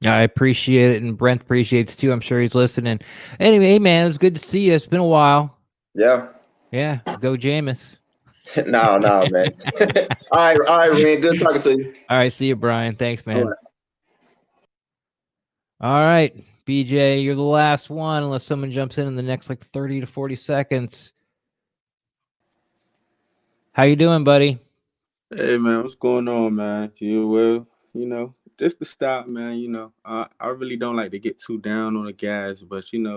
I appreciate it, and Brent appreciates too. I'm sure he's listening. Anyway, man, it was good to see you. It's been a while. Yeah. Yeah. Go Jameis. No, man. All right, man. Good talking to you. All right, see you, Brian. Thanks, man. All right, BJ, you're the last one, unless someone jumps in the next 30 to 40 seconds. How you doing, buddy? Hey, man, what's going on, man? Just to stop, man, I really don't like to get too down on the guys, but I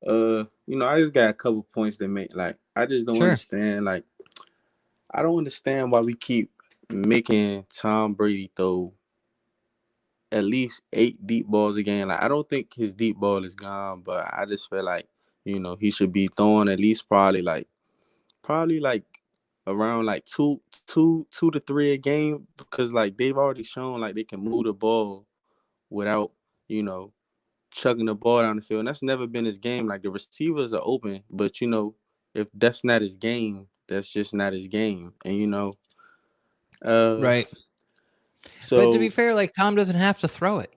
just got a couple points to make. I just don't understand. I don't understand why we keep making Tom Brady throw at least 8 deep balls a game. I don't think his deep ball is gone, but I just feel like, he should be throwing at least probably around 2 to 3 a game, because they've already shown they can move the ball without chucking the ball down the field. And that's never been his game. The receivers are open, but if that's not his game, that's just not his game. And right. So, but to be fair, Tom doesn't have to throw it.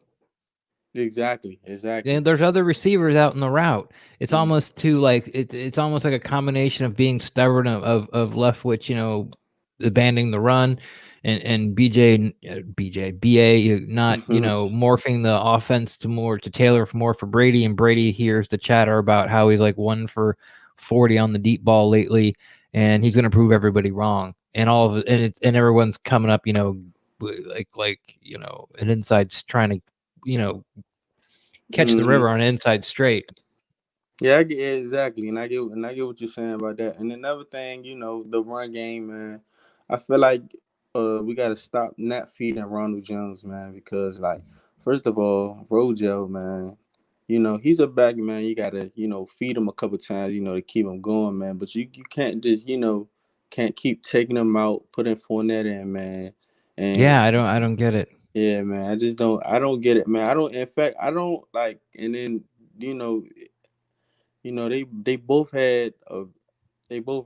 Exactly. And there's other receivers out in the route. It's almost it's almost like a combination of being stubborn of Leftwich, abandoning the run, and BA not morphing the offense to tailor more for Brady, and Brady hears the chatter about how he's 1 for 40 on the deep ball lately, and he's going to prove everybody wrong, and all of it, and everyone's coming up, an inside trying to catch the river on an inside straight. Yeah, I get it, exactly, and I get what you're saying about that. And another thing, the run game, man. I feel like we got to stop not feeding Ronald Jones, man, because first of all, Rojo, man, he's a back, man. You gotta feed him a couple times, to keep him going, man. But you can't just can't keep taking him out, putting Fournette in, man. And yeah, I don't get it. Yeah, man, I don't get it, man. I don't like, and then they both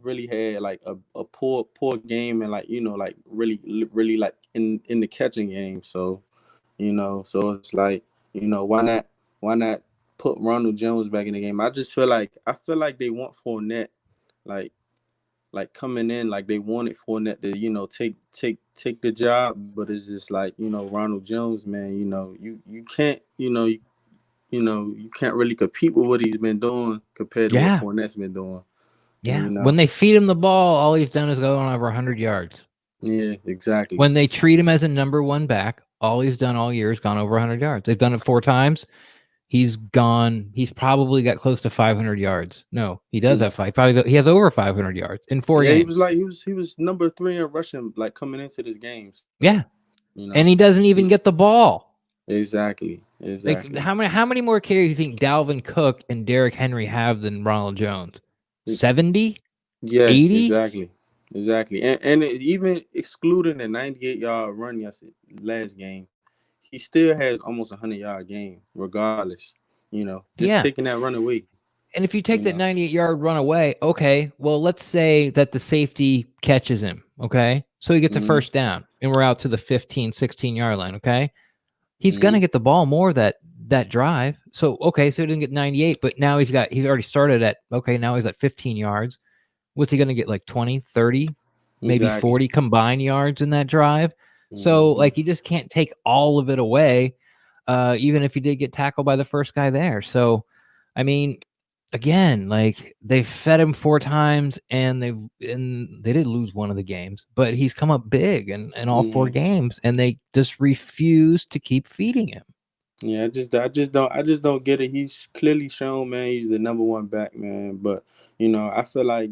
really had a poor game, and really in the catching game. So so it's why not put Ronald Jones back in the game? I feel like they want Fournette coming in, they wanted Fournette to take the job, but it's just Ronald Jones, man. You can't you can't really compete with what he's been doing compared to what Fournette's been doing. Yeah, when they feed him the ball, all he's done is go on over 100 yards. Yeah, exactly. When they treat him as a number 1 back, all he's done all year is gone over 100 yards. They've done it 4 times. he's gone. He's probably got close to 500 yards. No, he does have five. He has over 500 yards in 4 games. He was number 3 in rushing like coming into this game. Yeah, and he doesn't even get the ball. Exactly. Like how many more carries do you think Dalvin Cook and Derrick Henry have than Ronald Jones? 70? Yeah, 80? Exactly. And even excluding the 98-yard run last game, he still has almost a 100-yard game, regardless. Just taking that run away. And if you take that 98-yard run away, okay, well, let's say that the safety catches him, okay? So he gets a first down, and we're out to the 15, 16-yard line, okay? He's going to get the ball more that drive. So, okay, so he didn't get 98, but now he's already started at, okay, now he's at 15 yards. What's he going to get, like 20, 30, maybe 40 combined yards in that drive? So, like, you just can't take all of it away, even if you did get tackled by the first guy there. So, I mean, again, like, they fed him 4 times, and they did lose one of the games, but he's come up big in all 4 games, and they just refuse to keep feeding him. Yeah, I just don't get it. He's clearly shown, man, he's the number 1 back, man. But I feel like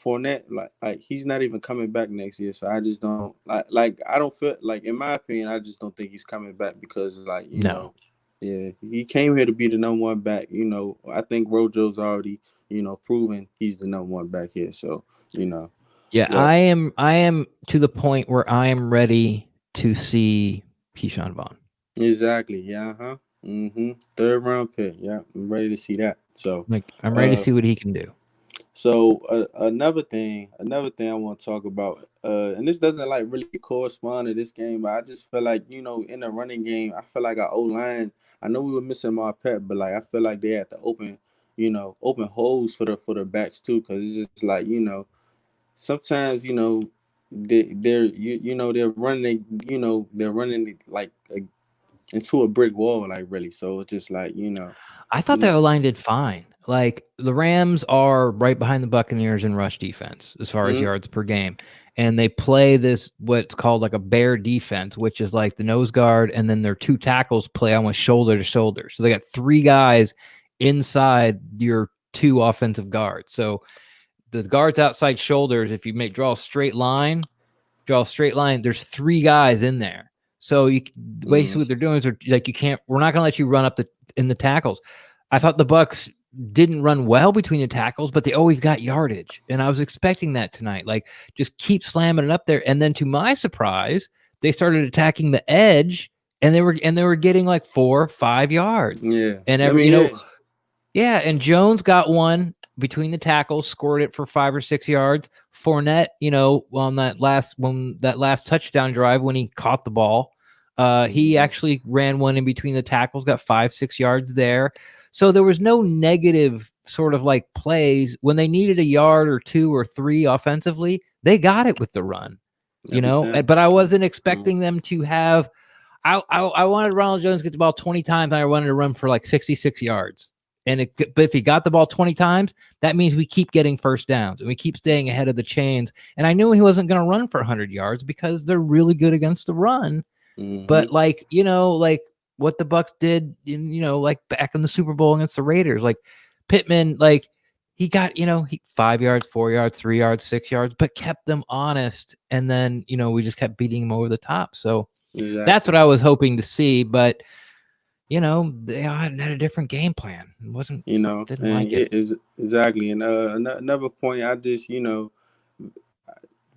Fournette, like he's not even coming back next year. So I just don't like I don't feel like, in my opinion, I just don't think he's coming back because, like, you know, yeah, he came here to be the number 1 back. I think Rojo's already proven he's the number 1 back here. So yeah, I am to the point where I am ready to see Keyshawn Vaughn. Exactly. Yeah. 3rd round pick. Yeah, I'm ready to see that. So like I'm ready to see what he can do. So another thing I want to talk about, and this doesn't like really correspond to this game, but I just feel like in the running game, I feel like our O-line. I know we were missing Marpet, but like I feel like they had to open holes for the backs too, because it's just like sometimes they're running like into a brick wall, like, really. So it's just like I thought the O-line did fine. Like, the Rams are right behind the Buccaneers in rush defense as far as yards per game. And they play this, what's called like a bear defense, which is like the nose guard, and then their 2 tackles play almost shoulder to shoulder. So they got 3 guys inside your 2 offensive guards. So the guards outside shoulders, if you draw a straight line, there's 3 guys in there. So you basically what they're doing is we're not going to let you run up in the tackles. I thought the Bucs didn't run well between the tackles, but they always got yardage. And I was expecting that tonight. Like, just keep slamming it up there. And then to my surprise, they started attacking the edge, and they were getting like 4 or 5 yards. Yeah. And and Jones got one between the tackles, scored it for 5 or 6 yards. Fournette, on that last touchdown drive when he caught the ball, he actually ran one in between the tackles, got 5-6 yards there. So there was no negative sort of like plays when they needed a yard or 2 or 3 offensively. They got it with the run, But I wasn't expecting them to have. I wanted Ronald Jones to get the ball 20 times, and I wanted to run for like 66 yards. But if he got the ball 20 times, that means we keep getting first downs and we keep staying ahead of the chains. And I knew he wasn't going to run for 100 yards because they're really good against the run. But like what the Bucs did, like back in the Super Bowl against the Raiders, like Pittman, like he got 5 yards, 4 yards, 3 yards, 6 yards, but kept them honest. And then we just kept beating him over the top. So that's what I was hoping to see, but. They had a different game plan. It wasn't, didn't like it. Exactly. And another point, I just,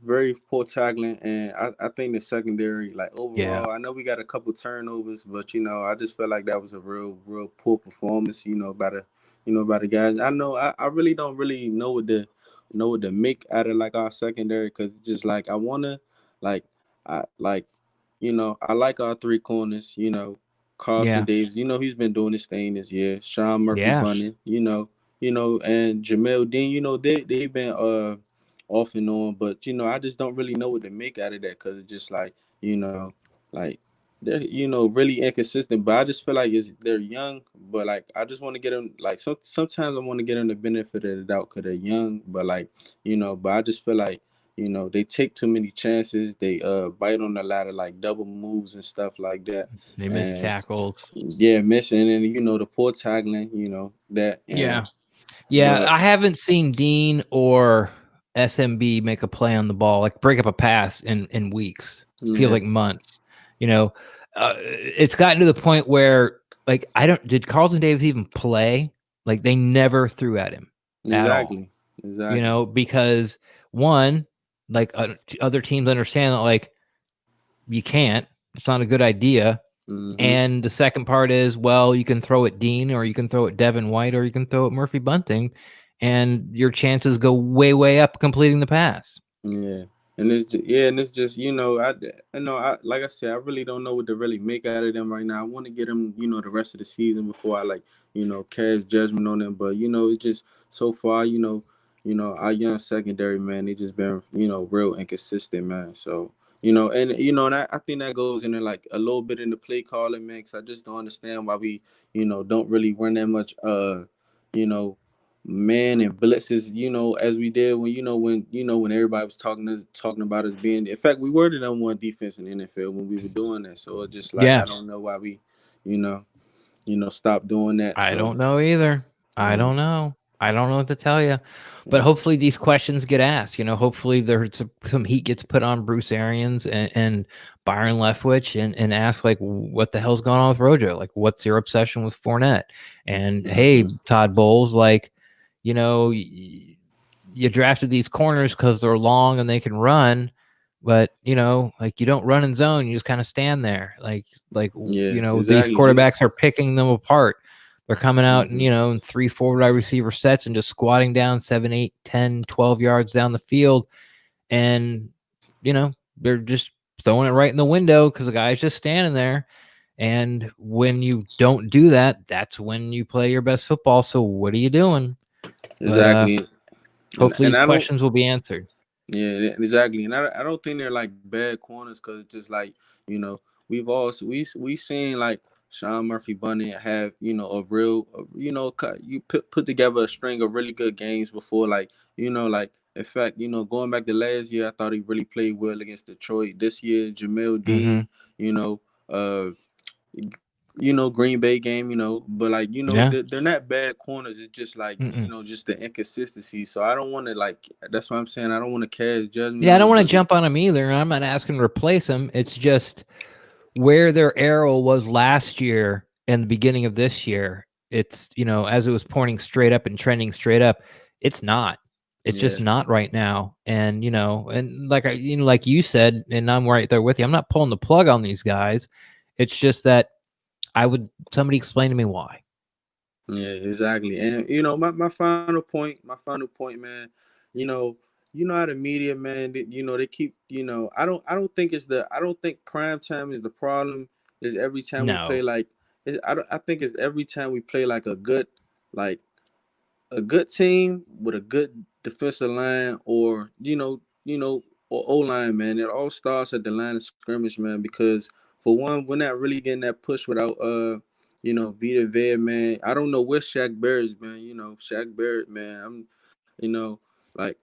very poor tackling, and I think the secondary, like, overall, I know we got a couple turnovers, but I just felt like that was a real poor performance, by the guys. I know I really don't really know what to make out of like our secondary, because just like I wanna I like our 3 corners, Carson Davis, he's been doing his thing this year. Sean Murphy Bunny, and Jamel Dean, they've been off and on, but I just don't really know what to make out of that, because it's just like like they're really inconsistent. But I just feel like they're young, but like I just want to get them, like, sometimes I want to get them the benefit of the doubt because they're young, but like but I just feel like you know, they take too many chances. They bite on the ladder like double moves and stuff like that. They miss And tackles. yeah, missing, and you know the poor tackling, you know that. And, Yeah. but I haven't seen Dean or SMB make a play on the ball, like break up a pass in weeks. Feels yeah, like months. You know, it's gotten to the point where like did Carlton Davis even play? Like they never threw at him at all. You exactly. know, because one, like other teams understand that like you can't. It's not a good idea. Mm-hmm. And the second part is, well, you can throw at Dean, or you can throw at Devin White, or you can throw at Murphy Bunting, and your chances go way, way up completing the pass. Yeah. And it's just, you know, I like I said, I really don't know what to really make out of them right now. I want to get them, you know, the rest of the season before I, like, you know, cast judgment on them. But you know, it's just so far, you know, our young secondary, man, they just been, you know, real inconsistent, man. So, and I think that goes into like a little bit in the play calling, man. 'Cause I just don't understand why we, you know, don't really run that much, you know, man and blitzes, you know, as we did when everybody was talking about us being. In fact, we were the number one defense in the NFL when we were doing that. So it's just like Yeah, I don't know why we, you know, stop doing that. I So don't know either. I yeah, don't know. I don't know what to tell you. But yeah, hopefully these questions get asked. You know, hopefully there's some heat gets put on Bruce Arians and Byron Leftwich and ask like, what the hell's going on with Rojo? Like, what's your obsession with Fournette? And mm-hmm. hey, Todd Bowles, like, you know, you drafted these corners because they're long and they can run, but you know, like you don't run in zone. You just kind of stand there. Yeah, You know, these exactly. And quarterbacks are picking them apart. They're coming out and, mm-hmm. you know, in 3-4 wide receiver sets and just squatting down 7, 8, 10, 12 yards down the field. And, you know, they're just throwing it right in the window because the guy's just standing there. And when you don't do that, that's when you play your best football. So what are you doing? But Exactly. hopefully And these I don't. questions will be answered. Yeah, exactly. And I don't think they're like bad corners because it's just like, you know, we seen like Sean Murphy Bunny have, you know, you put together a string of really good games before, like, you know, like in fact, you know, going back to last year, I thought he really played well against Detroit. This year, Jamel Mm-hmm. Dean, you know, uh Green Bay game, you know, but like, you know, Yeah. they're not bad corners. It's just like, you Mm-mm. know, just the inconsistency. So I don't want to like, that's what I'm saying. I don't want to cast judgment Yeah, I on don't them, want to but jump on them either. I'm not asking to replace them. It's just where their arrow was last year and the beginning of this year. It's, you know, as it was pointing straight up and trending straight up, it's not. It's yeah, just not right now. And, you know, and like you said, and I'm right there with you. I'm not pulling the plug on these guys. It's just that somebody explain to me why. yeah, exactly. And you know, my final point, man, you know how the media, man, you know, they keep, you know, I don't think prime time is the problem. Is every time we play No. like, I think it's every time we play like like a good team with a good defensive line, or or O line, man. It all starts at the line of scrimmage, man. Because for one, we're not really getting that push without Vita Vea, man. I don't know where Shaq Barrett is, man. You know, Shaq Barrett, man. You know, like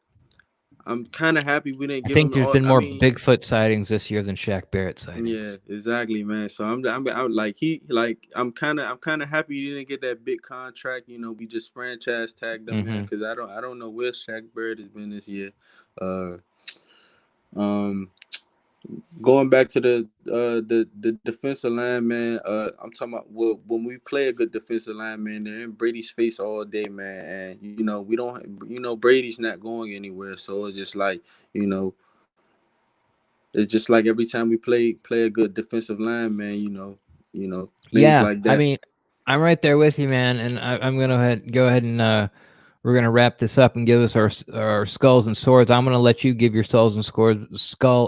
I'm kind of happy we didn't I give think him there's all. been I more mean, Bigfoot sightings this year than Shaq Barrett yeah, sightings. exactly, man. So I'm like I'm kind of happy you didn't get that big contract. You know, we just franchise tagged him, man, Mm-hmm. because I don't know where Shaq Barrett has been this year. Uh, um, Going back to the defensive line, man. I'm talking about when we play a good defensive line, man. They're in Brady's face all day, man. And you know we don't, Brady's not going anywhere. So it's just like, you know. It's just like every time we play a good defensive line, man, things Yeah, like I that. mean, I'm right there with you, man, and I'm gonna go ahead and we're gonna wrap this up and give us our skulls and swords. I'm gonna let you give your skull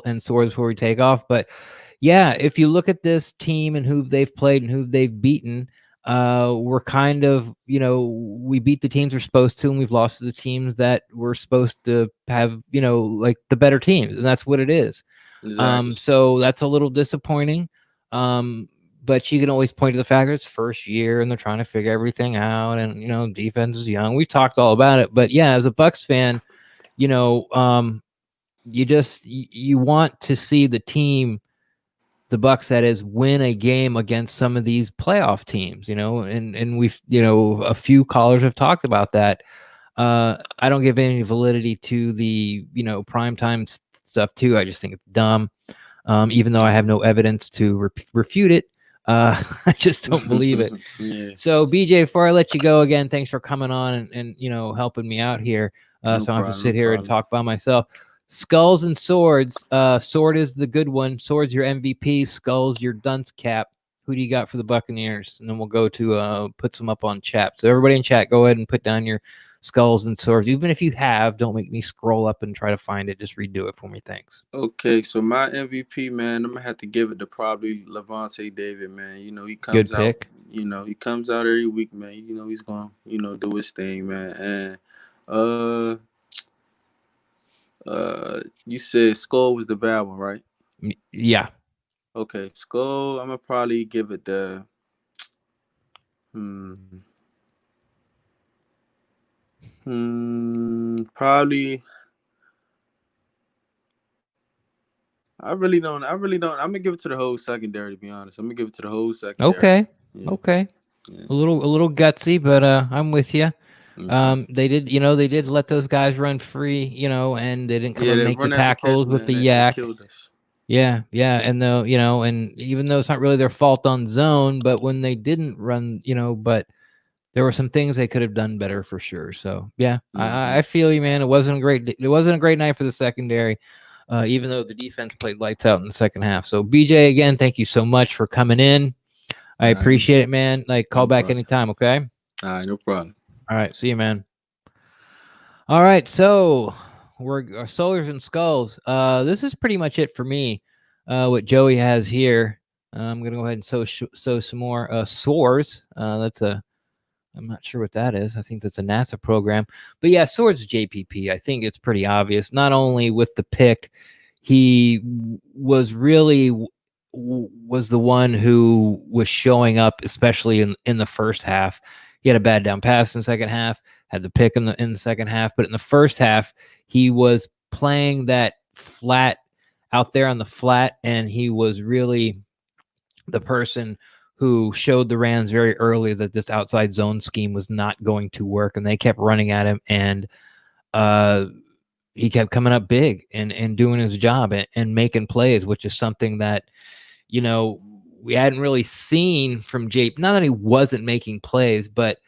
and swords before we take off. But yeah, if you look at this team and who they've played and who they've beaten, we're kind of, you know, we beat the teams we're supposed to, and we've lost to the teams that we're supposed to have, you know, like the better teams, and that's what it is. Exactly. So that's a little disappointing. But you can always point to the fact that it's first year and they're trying to figure everything out, and you know, defense is young. We've talked all about it, but yeah, as a Bucs fan, you know, you want to see the team, the Bucs that is, win a game against some of these playoff teams, and we've, a few callers have talked about that. I don't give any validity to the, primetime stuff too. I just think it's dumb. Even though I have no evidence to refute it. I just don't believe it. Yeah. So BJ, before I let you go again, thanks for coming on and helping me out here. So I don't have to sit here and talk by myself. Skulls and swords. Sword is the good one. Sword's your MVP. Skulls your dunce cap. Who do you got for the Buccaneers? And then we'll go to put some up on chat. So everybody in chat, go ahead and put down your skulls and swords. Even if you have, don't make me scroll up and try to find it. Just redo it for me. Thanks. Okay, so my MVP, man, I'm gonna have to give it to probably Levante David, man. He comes good pick. out. He comes out every week, man. He's gonna, do his thing, man. And you said Skull was the bad one, right? Yeah. Okay, Skull. I'm gonna probably give it the. Probably. I really don't. I'm gonna give it to the whole secondary. To be honest, I'm gonna give it to the whole secondary. Okay. Yeah. Okay. Yeah. A little gutsy, but I'm with you. Okay. They did let those guys run free, and they didn't come and make the tackles with the yak. Killed us. Yeah, and though, and even though it's not really their fault on zone, but when they didn't run, but there were some things they could have done better for sure. So yeah, I feel you, man. It wasn't a great night for the secondary, even though the defense played lights out in the second half. So BJ, again, thank you so much for coming in. I appreciate it, man. Call back anytime, okay? All right, no problem. All right, see you, man. All right, so we're Solars and Skulls. This is pretty much it for me. What Joey has here. I'm gonna go ahead and sow some more swords. I'm not sure what that is. I think that's a NASA program. But yeah, swords JPP. I think it's pretty obvious. Not only with the pick, he was the one who was showing up, especially in the first half. He had a bad down pass in the second half, had the pick in the second half, but in the first half, he was playing that flat out there on the flat, and he was really the person who showed the Rams very early that this outside zone scheme was not going to work, and they kept running at him, and he kept coming up big and doing his job and making plays, which is something that, we hadn't really seen from Jake. Not that he wasn't making plays, but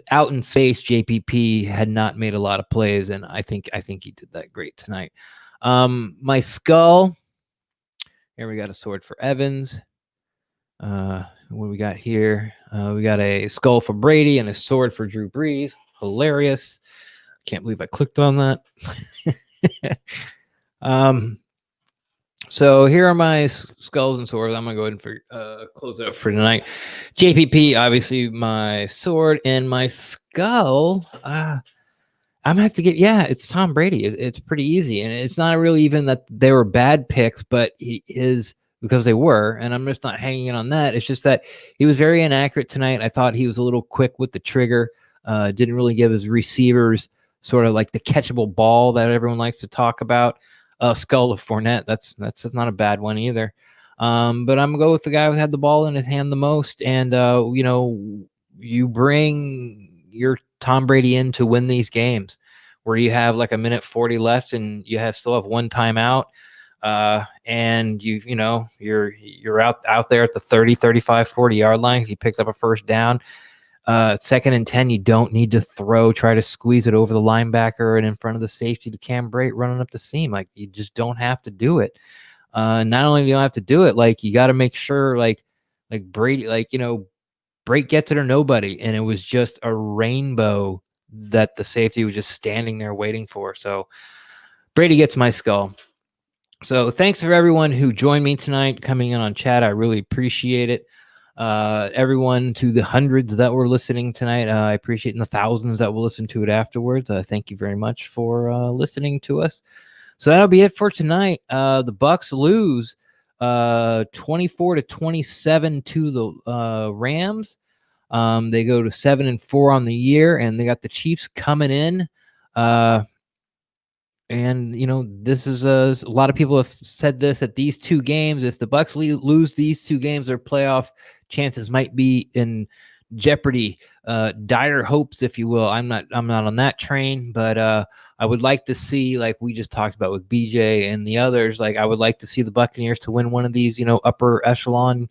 out in space, JPP had not made a lot of plays, and I think he did that great tonight. My skull. Here we got a sword for Evans. What do we got here? We got a skull for Brady and a sword for Drew Brees. Hilarious. Can't believe I clicked on that. So here are my skulls and swords. I'm going to go ahead and close it up for tonight. JPP, obviously my sword, and my skull. I'm going to have to it's Tom Brady. It's pretty easy. And it's not really even that they were bad picks, but because they were, and I'm just not hanging on that. It's just that he was very inaccurate tonight. I thought he was a little quick with the trigger. Didn't really give his receivers sort of like the catchable ball that everyone likes to talk about. Skull of Fournette. That's not a bad one either. But I'm gonna go with the guy who had the ball in his hand the most. And you bring your Tom Brady in to win these games where you have like a minute 40 left and you still have one timeout. And you're out there at the 30, 35, 40 yard line. He picked up a first down. 2nd and 10, you don't need to try to squeeze it over the linebacker and in front of the safety to Cam Brate running up the seam. Like, you just don't have to do it. Not only do you don't have to do it, like, you got to make sure like Brady, Brate gets it or nobody. And it was just a rainbow that the safety was just standing there waiting for. So Brady gets my skull. So thanks for everyone who joined me tonight, coming in on chat. I really appreciate it. Everyone, to the hundreds that were listening tonight, I appreciate, and the thousands that will listen to it afterwards. Thank you very much for listening to us. So that'll be it for tonight. The Bucs lose 24-27 to the Rams. They go to 7-4 on the year, and they got the Chiefs coming in. And this is a lot of people have said this, that these two games, if the Bucs lose these two games, their playoff chances might be in jeopardy. Dire hopes, if you will. I'm not on that train, but I would like to see, like we just talked about with BJ and the others, like I would like to see the Buccaneers to win one of these, upper echelon,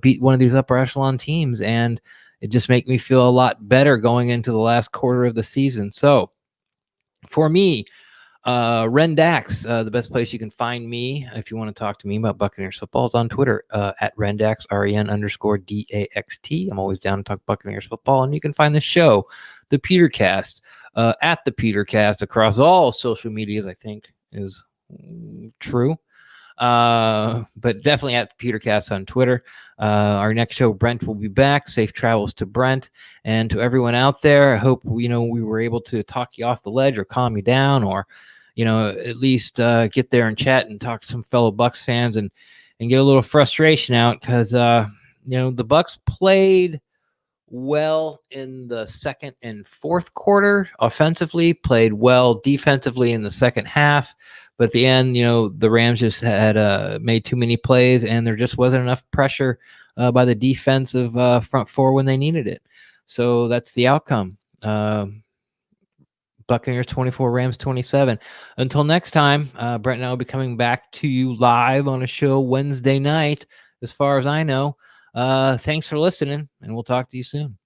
beat one of these upper echelon teams, and it just make me feel a lot better going into the last quarter of the season. So for me, Rendax, the best place you can find me if you want to talk to me about Buccaneers football is on Twitter, at Rendax, REN_DAXT. I'm always down to talk Buccaneers football. And you can find the show, the PewterCast, at the PewterCast across all social medias, I think is true. But definitely at the PewterCast on Twitter. Our next show, Brent will be back. Safe travels to Brent, and to everyone out there. I hope we were able to talk you off the ledge or calm you down, or at least get there and chat and talk to some fellow Bucs fans and get a little frustration out, because the Bucs played well in the second and fourth quarter offensively, played well defensively in the second half, but at the end, the Rams just had made too many plays, and there just wasn't enough pressure by the defensive front four when they needed it. So that's the outcome. Buccaneers 24, Rams 27. Until next time, Brent and I will be coming back to you live on a show Wednesday night, as far as I know. Thanks for listening, and we'll talk to you soon.